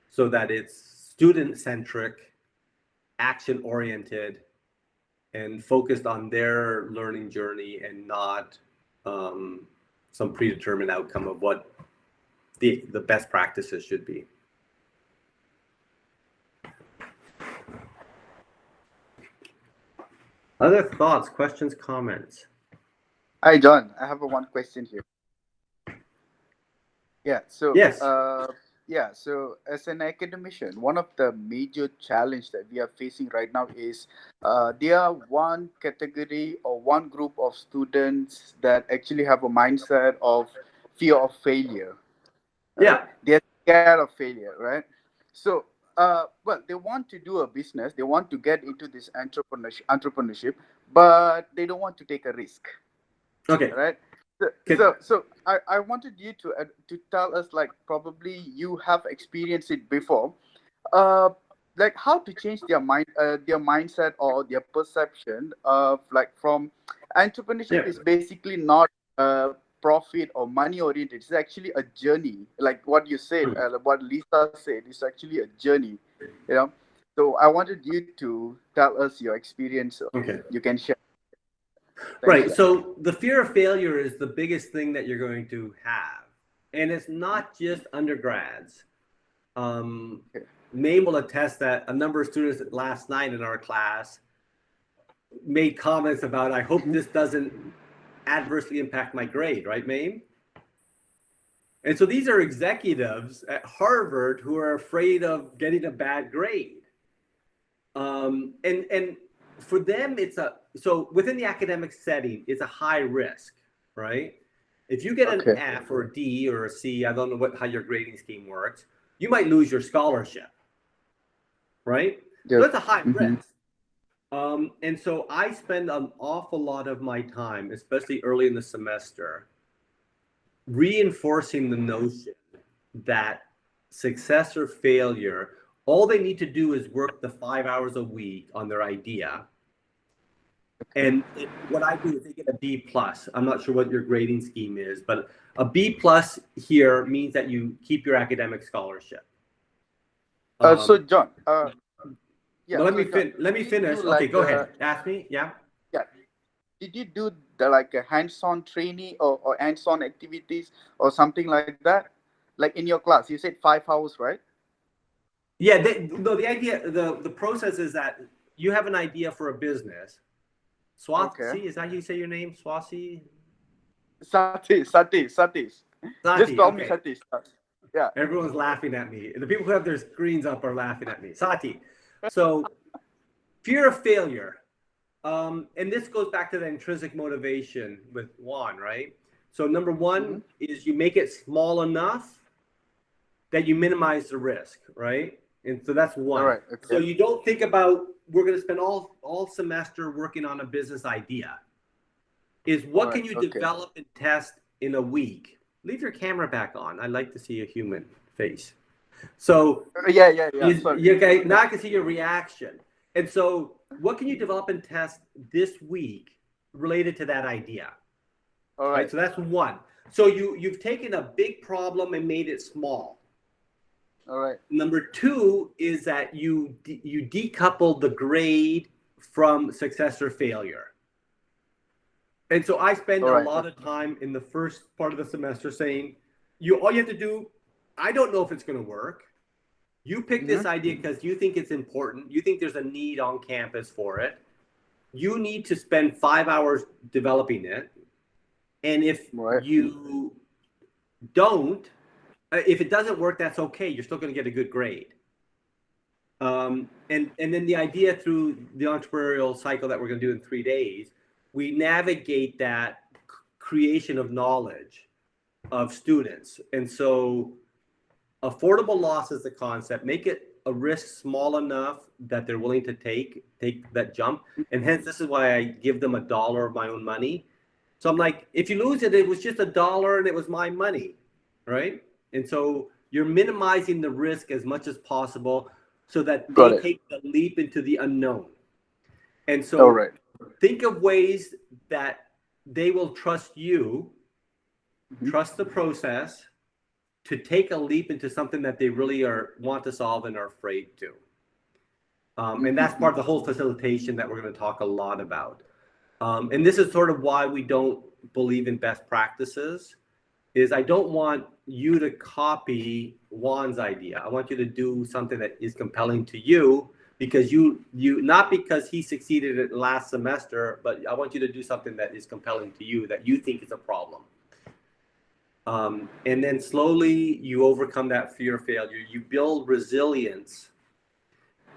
so that it's student-centric, action-oriented, and focused on their learning journey, and not some predetermined outcome of what the best practices should be. Other thoughts, questions, comments? Hi, John. I have one question here. Yeah. So yes. So as an academician, one of the major challenge that we are facing right now is there are one category or one group of students that actually have a mindset of fear of failure. Right? Yeah. They're scared of failure, right? So, they want to do a business. They want to get into this entrepreneurship, but they don't want to take a risk. Okay. Right. So I wanted you to tell us, like, probably you have experienced it before, like how to change their mindset or their perception of, like, from entrepreneurship is basically not profit or money oriented. It's actually a journey, like what you said, what Lisa said. It's actually a journey, so I wanted you to tell us your experience. Okay, you can share. Right. So the fear of failure is the biggest thing that you're going to have, and it's not just undergrads. May will attest that a number of students last night in our class made comments about, I hope this doesn't adversely impact my grade, right, May? And so these are executives at Harvard who are afraid of getting a bad grade. And for them, so within the academic setting, it's a high risk, right? If you get an F or a D or a C, I don't know how your grading scheme works, you might lose your scholarship, right? So that's a high risk. And so I spend an awful lot of my time, especially early in the semester, reinforcing the notion that success or failure, all they need to do is work the 5 hours a week on their idea. And what I do is they get a B plus. I'm not sure what your grading scheme is, but a B plus here means that you keep your academic scholarship. So John, yeah. Let me finish. Okay, go ahead. Ask me. Yeah. Yeah. Did you do a hands-on training or hands-on activities or something like that? Like in your class, you said 5 hours, right? Yeah. The idea, the process is that you have an idea for a business. Swati, is that how you say your name? Swati? Satish. Just call me Satish. Yeah. Everyone's laughing at me. The people who have their screens up are laughing at me. Sati. So fear of failure. And this goes back to the intrinsic motivation with Juan, right? So number one is you make it small enough that you minimize the risk, right? And so that's one. All right, okay. So you don't think about, we're going to spend all semester working on a business idea. Is what can you develop and test in a week? Leave your camera back on. I like to see a human face. So yeah. Okay, now I can see your reaction. And so what can you develop and test this week related to that idea? All right. So that's one. So you've taken a big problem and made it small. All right. Number two is that you decouple the grade from success or failure. And so I spend a lot of time in the first part of the semester saying, all you have to do, I don't know if it's going to work. You pick this idea because you think it's important. You think there's a need on campus for it. You need to spend 5 hours developing it. And if you don't, if it doesn't work, that's okay. You're still going to get a good grade. And then the idea through the entrepreneurial cycle that we're going to do in 3 days, we navigate that creation of knowledge of students. And so affordable loss is the concept. Make it a risk small enough that they're willing to take that jump. And hence, this is why I give them $1 of my own money. So I'm like, if you lose it, it was just $1 and it was my money, right? And so you're minimizing the risk as much as possible so that they take the leap into the unknown. And so think of ways that they will trust you, trust the process, to take a leap into something that they really want to solve and are afraid to. And that's part of the whole facilitation that we're going to talk a lot about. And this is sort of why we don't believe in best practices, is I don't want you to copy Juan's idea. I want you to do something that is compelling to you, because you not because he succeeded at last semester, but I want you to do something that is compelling to you, that you think is a problem. And then slowly you overcome that fear of failure. You build resilience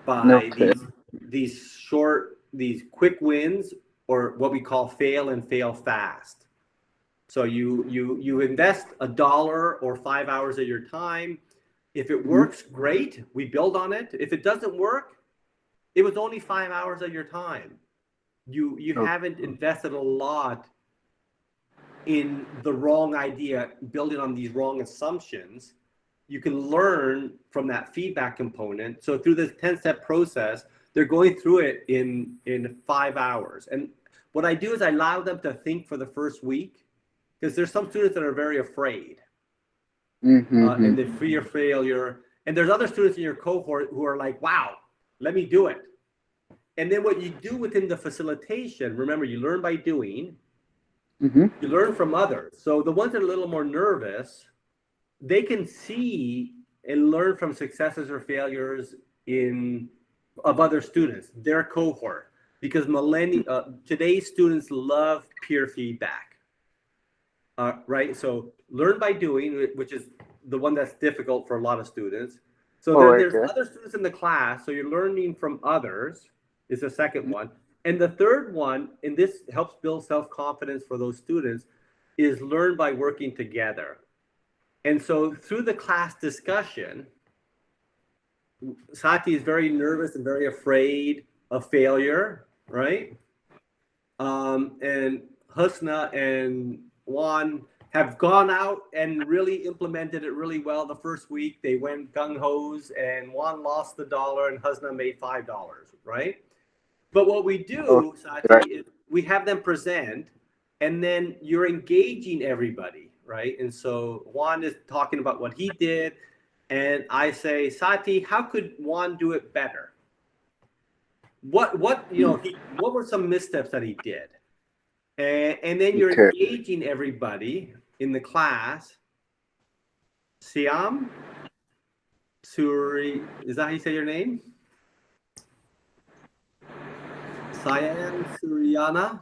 by these quick wins, or what we call fail and fail fast. So you invest $1 or 5 hours of your time. If it works, great, we build on it. If it doesn't work, it was only 5 hours of your time. You haven't invested a lot in the wrong idea, building on these wrong assumptions. You can learn from that feedback component. So through this 10-step process, they're going through it in 5 hours. And what I do is I allow them to think for the first week, because there's some students that are very afraid and they fear failure. And there's other students in your cohort who are like, wow, let me do it. And then what you do within the facilitation, remember, you learn by doing. You learn from others. So the ones that are a little more nervous, they can see and learn from successes or failures of other students, their cohort, because today's students love peer feedback, right? So learn by doing, which is the one that's difficult for a lot of students. So then there's other students in the class, so you're learning from others is the second one. And the third one, and this helps build self-confidence for those students, is learn by working together. And so through the class discussion, Sati is very nervous and very afraid of failure, right? And Husna and Juan have gone out and really implemented it really well. The first week they went gung-hos, and Juan lost the $1 and Husna made $5, right? But what we do, Sati, is we have them present, and then you're engaging everybody, right? And so Juan is talking about what he did, and I say, Sati, how could Juan do it better? What were some missteps that he did? And then you're engaging everybody in the class. Siam, Suri, is that how you say your name? Siam Suryana?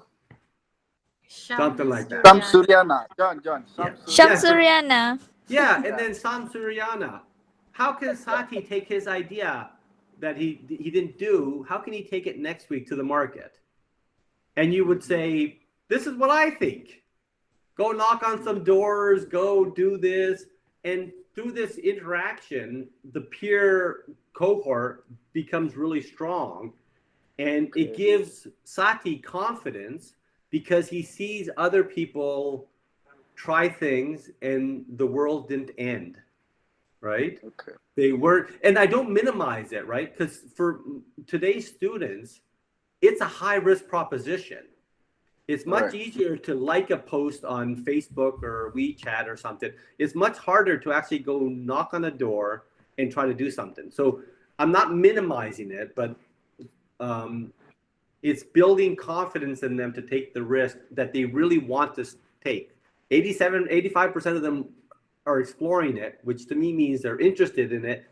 Something like that. Sam Suryana. John. Shamsuriana. Yeah, and then Sam Suryana. How can Sati take his idea that he didn't do? How can he take it next week to the market? And you would say, this is what I think. Go knock on some doors, go do this. And through this interaction, the peer cohort becomes really strong. And it gives Sati confidence because he sees other people try things and the world didn't end, right? Okay. They weren't, and I don't minimize it, right? Because for today's students, it's a high risk proposition. It's much easier to like a post on Facebook or WeChat or something. It's much harder to actually go knock on a door and try to do something. So I'm not minimizing it, but it's building confidence in them to take the risk that they really want to take. 85% of them are exploring it, which to me means they're interested in it,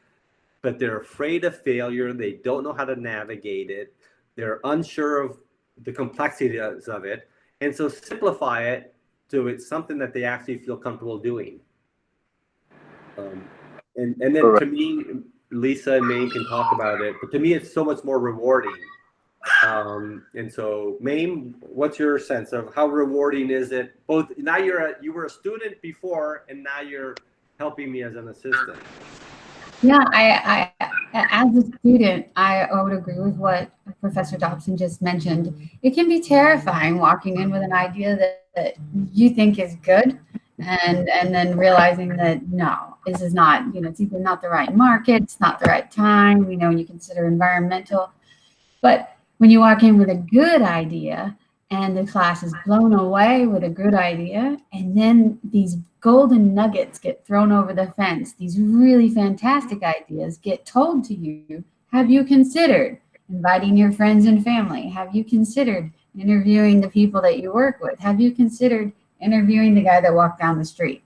but they're afraid of failure. They don't know how to navigate it. They're unsure of the complexities of it. And so simplify it to it's something that they actually feel comfortable doing. And then to me, Lisa and Maine can talk about it, but to me, it's so much more rewarding. And so Maine, what's your sense of how rewarding is it? Both now you were a student before, and now you're helping me as an assistant. Yeah, I as a student, I would agree with what Professor Dobson just mentioned. It can be terrifying walking in with an idea that you think is good, and then realizing that no, this is not, it's either not the right market, it's not the right time, when you consider environmental. But when you walk in with a good idea and the class is blown away with a good idea, and then these golden nuggets get thrown over the fence, these really fantastic ideas get told to you, have you considered inviting your friends and family? Have you considered interviewing the people that you work with? Have you considered interviewing the guy that walked down the street?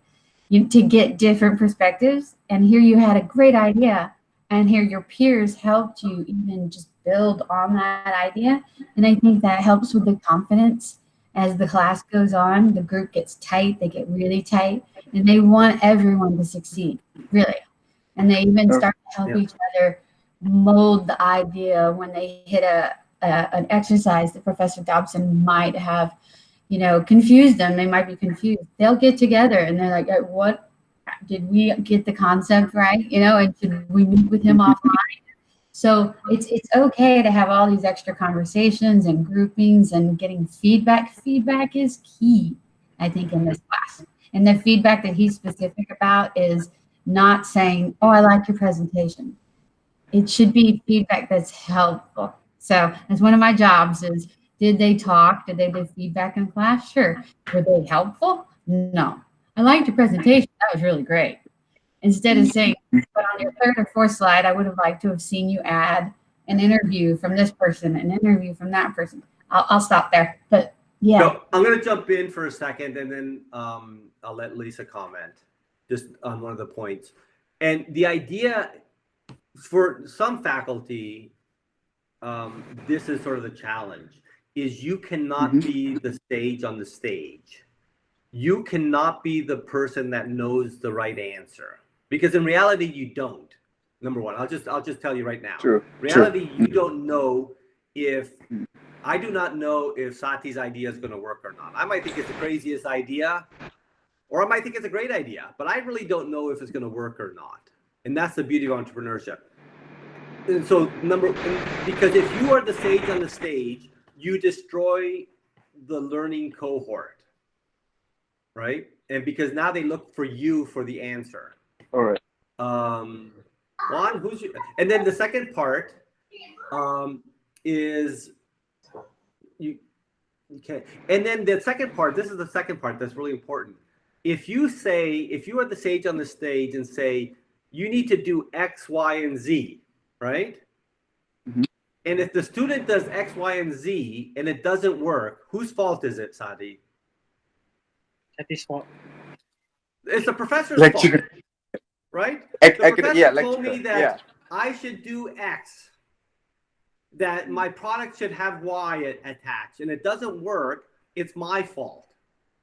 To get different perspectives. And here you had a great idea, and here your peers helped you even just build on that idea. And I think that helps with the confidence. As the class goes on, the group gets tight, they get really tight, and they want everyone to succeed, really. And they even start to help each other mold the idea when they hit an exercise that Professor Dobson might have, confused them. They might be confused. They'll get together and they're like, what, did we get the concept right? And should we meet with him offline? So it's okay to have all these extra conversations and groupings and getting feedback. Feedback is key, I think, in this class. And the feedback that he's specific about is not saying, oh, I like your presentation. It should be feedback that's helpful. So that's one of my jobs is, did they talk? Did they give feedback in class? Sure. Were they helpful? No. I liked your presentation. That was really great. Instead of saying, but on your third or fourth slide, I would have liked to have seen you add an interview from this person, an interview from that person. I'll stop there. But yeah. So I'm going to jump in for a second, and then I'll let Lisa comment just on one of the points. And the idea for some faculty, this is sort of the challenge, is you cannot be the sage on the stage. You cannot be the person that knows the right answer. Because in reality, you don't. Number one, I'll just tell you right now. True. Reality, you don't know if I do not know if Sati's idea is going to work or not. I might think it's the craziest idea, or I might think it's a great idea, but I really don't know if it's going to work or not. And that's the beauty of entrepreneurship. And so because if you are the sage on the stage, you destroy the learning cohort, right? And because now they look for you for the answer. All right. Juan, and then the second part is you okay. And then the second part, this is the second part that's really important. If you are the sage on the stage and say, you need to do X, Y, and Z, right? Mm-hmm. And if the student does X, Y, and Z and it doesn't work, whose fault is it, Sati? Sati's fault. It's the professor's Lecturer. fault, right? The professor told me that yeah. I should do X, that my product should have Y attached, and it doesn't work, it's my fault,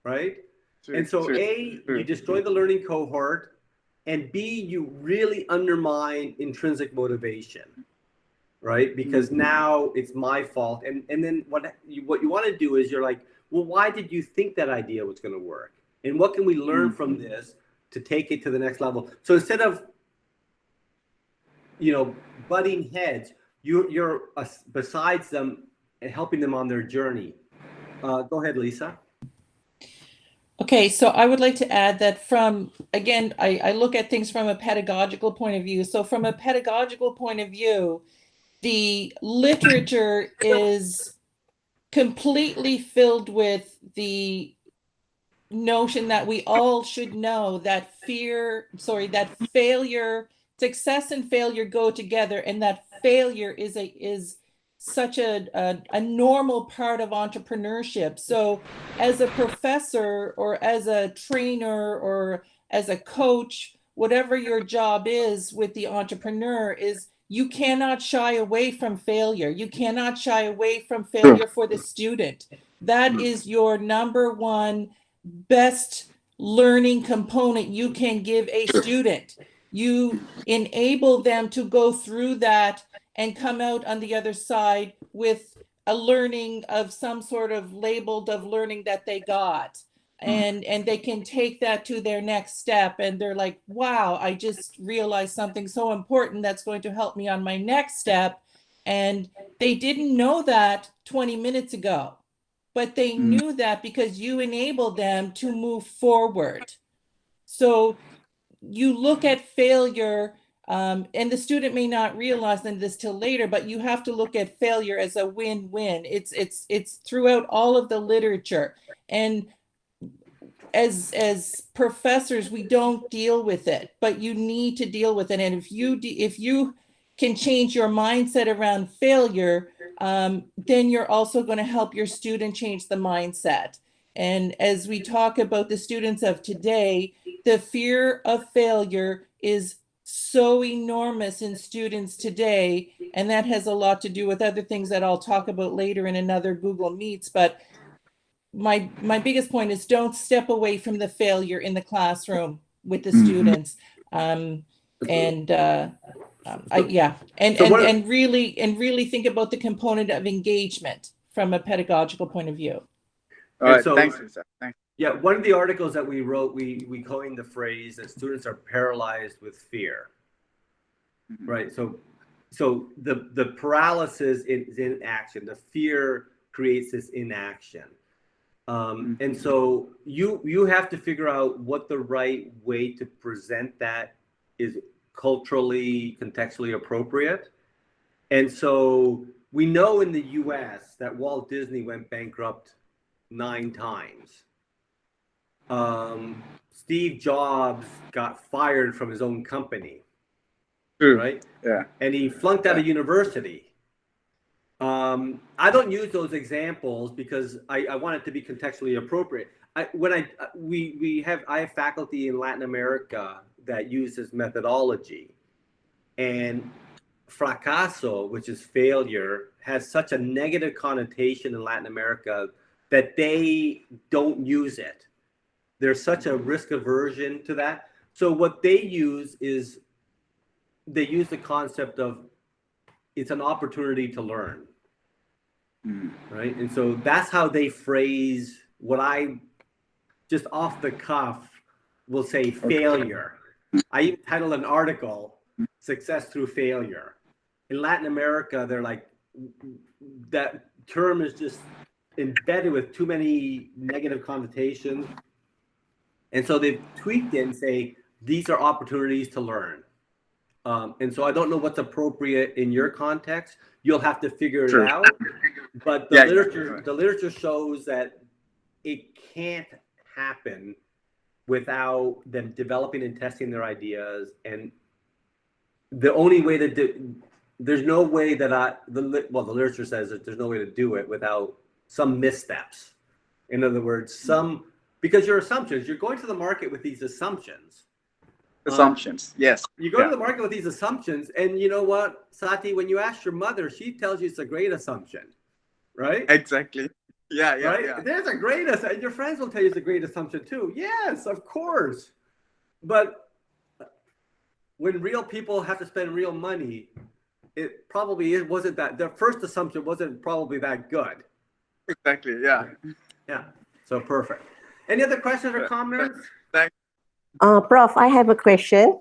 right? True, and so true, A, you destroy the learning cohort, and B, you really undermine intrinsic motivation, right? Because now it's my fault. And then what you want to do is you're like, well, why did you think that idea was going to work? And what can we learn from this to take it to the next level? So instead of, butting heads, you're besides them and helping them on their journey. Go ahead, Lisa. Okay, so I would like to add that I look at things from a pedagogical point of view. So from a pedagogical point of view, the literature is completely filled with the notion that we all should know that success and failure go together, and that failure is such a normal part of entrepreneurship. So as a professor or as a trainer or as a coach, whatever your job is with the entrepreneur, is you cannot shy away from failure. You cannot shy away from failure for the student. That is your number one best learning component you can give a student. You enable them to go through that and come out on the other side with a learning of some sort of labeled of learning that they got. And they can take that to their next step. And they're like, wow, I just realized something so important that's going to help me on my next step. And they didn't know that 20 minutes ago, but they knew that because you enabled them to move forward. So you look at failure, and the student may not realize this till later, but you have to look at failure as a win-win. It's throughout all of the literature. And as professors, we don't deal with it, but you need to deal with it. And if you can change your mindset around failure, then you're also going to help your student change the mindset. And as we talk about the students of today, the fear of failure is so enormous in students today. And that has a lot to do with other things that I'll talk about later in another Google Meets. But my biggest point is don't step away from the failure in the classroom with the students. And really think about the component of engagement from a pedagogical point of view. All right, so, thanks, Lisa. Thanks. Yeah, one of the articles that we wrote, we coined the phrase that students are paralyzed with fear, right? So the paralysis is inaction. The fear creates this inaction. And so you have to figure out what the right way to present that is culturally, contextually appropriate. And so we know in the US that Walt Disney went bankrupt 9 times. Steve Jobs got fired from his own company. True. Right? Yeah. And he flunked out of university. I don't use those examples because I want it to be contextually appropriate. I have faculty in Latin America that use this methodology, and fracaso, which is failure, has such a negative connotation in Latin America that they don't use it. There's such a risk aversion to that. So what they use is they use the concept of it's an opportunity to learn. right? And so that's how they phrase what I just off the cuff will say failure. I even titled an article, Success Through Failure. In Latin America, they're like, that term is just embedded with too many negative connotations. And so they've tweaked it and say, these are opportunities to learn. And so I don't know what's appropriate in your context. You'll have to figure it out. But the literature shows that it can't happen without them developing and testing their ideas. And the only way to do, there's no way that the literature says that there's no way to do it without some missteps. In other words, because your assumptions, you're going to the market with these assumptions. Yes. You go to the market with these assumptions, and you know what, Sati, when you ask your mother, she tells you it's a great assumption, right? Exactly. Yeah. There's a great assumption. Your friends will tell you it's a great assumption too. Yes, of course. But when real people have to spend real money, it probably wasn't that. Their first assumption wasn't probably that good. Exactly. Yeah. Yeah. So perfect. Any other questions or comments? Thanks. Prof, I have a question.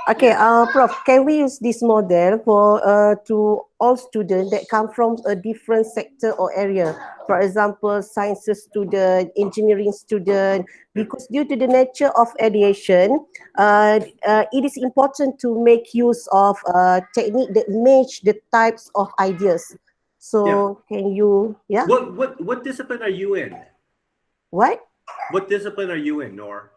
Okay, Prof, can we use this model for to all students that come from a different sector or area? For example, sciences student, engineering student, because due to the nature of aviation, it is important to make use of technique that match the types of ideas. So can you, What discipline are you in? What? What discipline are you in, Nor?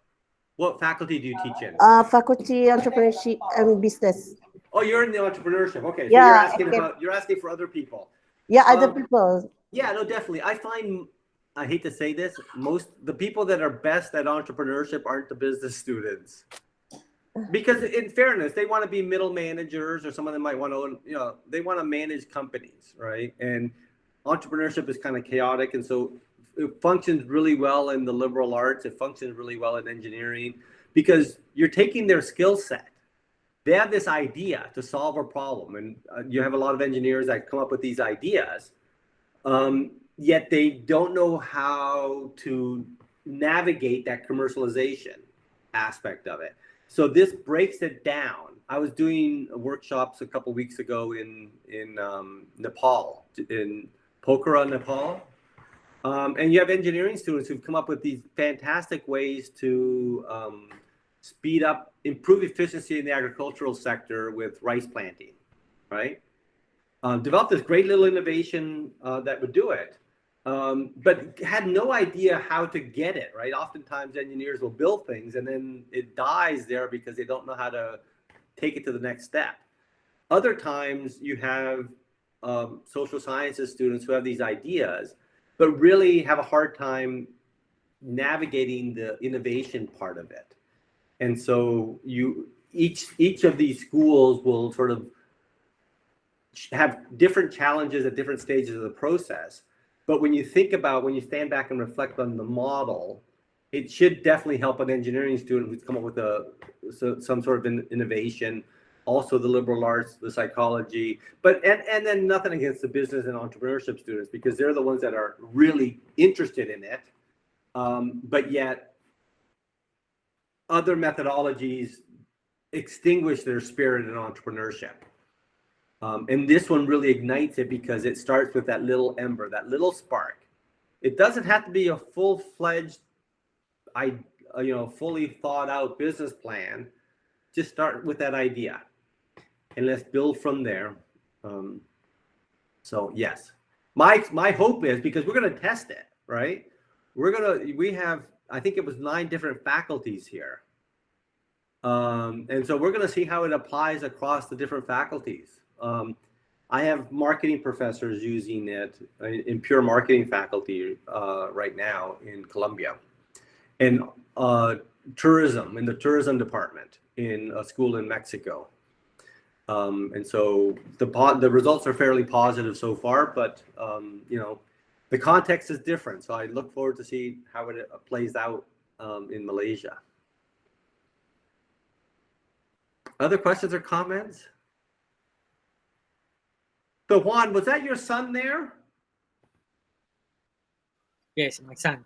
What faculty do you teach in? Faculty Entrepreneurship and Business. Oh, you're in the entrepreneurship. Okay, so Yeah, you're asking for other people. Yeah, other people. Yeah, no, definitely. I hate to say this, the people that are best at entrepreneurship aren't the business students. Because in fairness, they want to be middle managers, or someone that might want to, they want to manage companies, right? And entrepreneurship is kind of chaotic, and so it functions really well in the liberal arts. It functions really well in engineering, because you're taking their skill set. They have this idea to solve a problem, and you have a lot of engineers that come up with these ideas, yet they don't know how to navigate that commercialization aspect of it. So this breaks it down. I was doing workshops a couple weeks ago in Nepal, in Pokhara, Nepal. And you have engineering students who've come up with these fantastic ways to improve efficiency in the agricultural sector with rice planting, right? Developed this great little innovation that would do it, but had no idea how to get it, right? Oftentimes engineers will build things and then it dies there because they don't know how to take it to the next step. Other times you have social sciences students who have these ideas, but really have a hard time navigating the innovation part of it. And so each of these schools will sort of have different challenges at different stages of the process. But when you stand back and reflect on the model, it should definitely help an engineering student who's come up with some sort of innovation, also the liberal arts, the psychology, and then nothing against the business and entrepreneurship students, because they're the ones that are really interested in it, but yet other methodologies extinguish their spirit in entrepreneurship. And this one really ignites it because it starts with that little ember, that little spark. It doesn't have to be a full-fledged, fully thought out business plan. Just start with that idea and let's build from there. So yes, my hope is, because we're going to test it, right? We have, I think it was 9 different faculties here. And so we're going to see how it applies across the different faculties. I have marketing professors using it in pure marketing faculty right now in Colombia, and tourism, in the tourism department in a school in Mexico. And so the results are fairly positive so far, but the context is different. So I look forward to see how it plays out in Malaysia. Other questions or comments? So Juan, was that your son there? Yes, my son.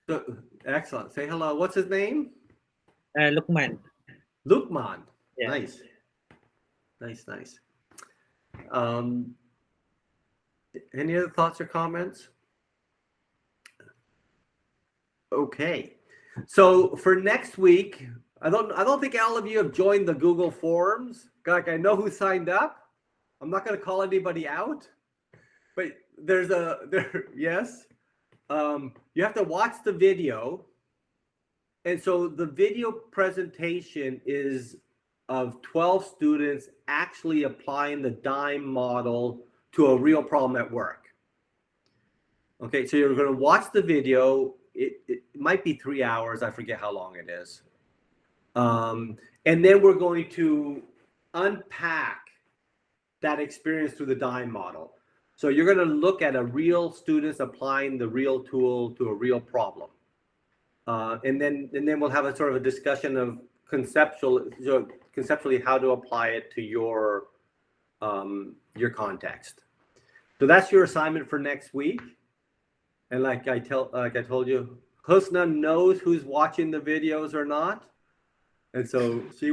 So, excellent. Say hello. What's his name? Lukman. Lukman. Yeah. Nice. Nice. Any other thoughts or comments? Okay. So for next week, I don't think all of you have joined the Google Forms. Like, I know who signed up. I'm not going to call anybody out, but yes. You have to watch the video. And so the video presentation is of 12 students actually applying the DYME model to a real problem at work. Okay, so you're going to watch the video. It might be 3 hours. I forget how long it is. And then we're going to unpack that experience through the DYME model. So you're going to look at a real students applying the real tool to a real problem. And then we'll have a sort of a discussion of conceptually how to apply it to your context. So that's your assignment for next week. And like I told you, Husna knows who's watching the videos or not, and so we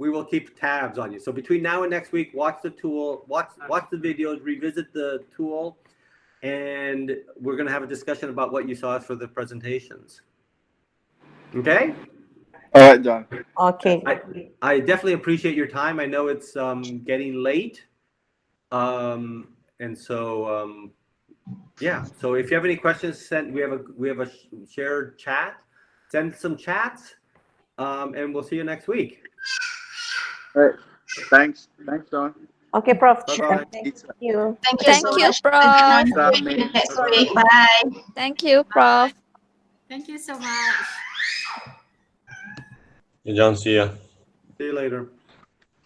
will keep tabs on you. So between now and next week, watch the tool, watch the videos, revisit the tool, and we're going to have a discussion about what you saw for the presentations. Okay? All right, John. Okay. I definitely appreciate your time. I know it's getting late. And so, yeah. So if you have any questions, we have a shared chat. Send some chats, and we'll see you next week. All right. Thanks, John. Okay, Prof. Bye-bye. Thank you. Thank you, Prof. Next week. Bye. Thank you, Prof. Thank you so much. Hey, John, see ya. See you later.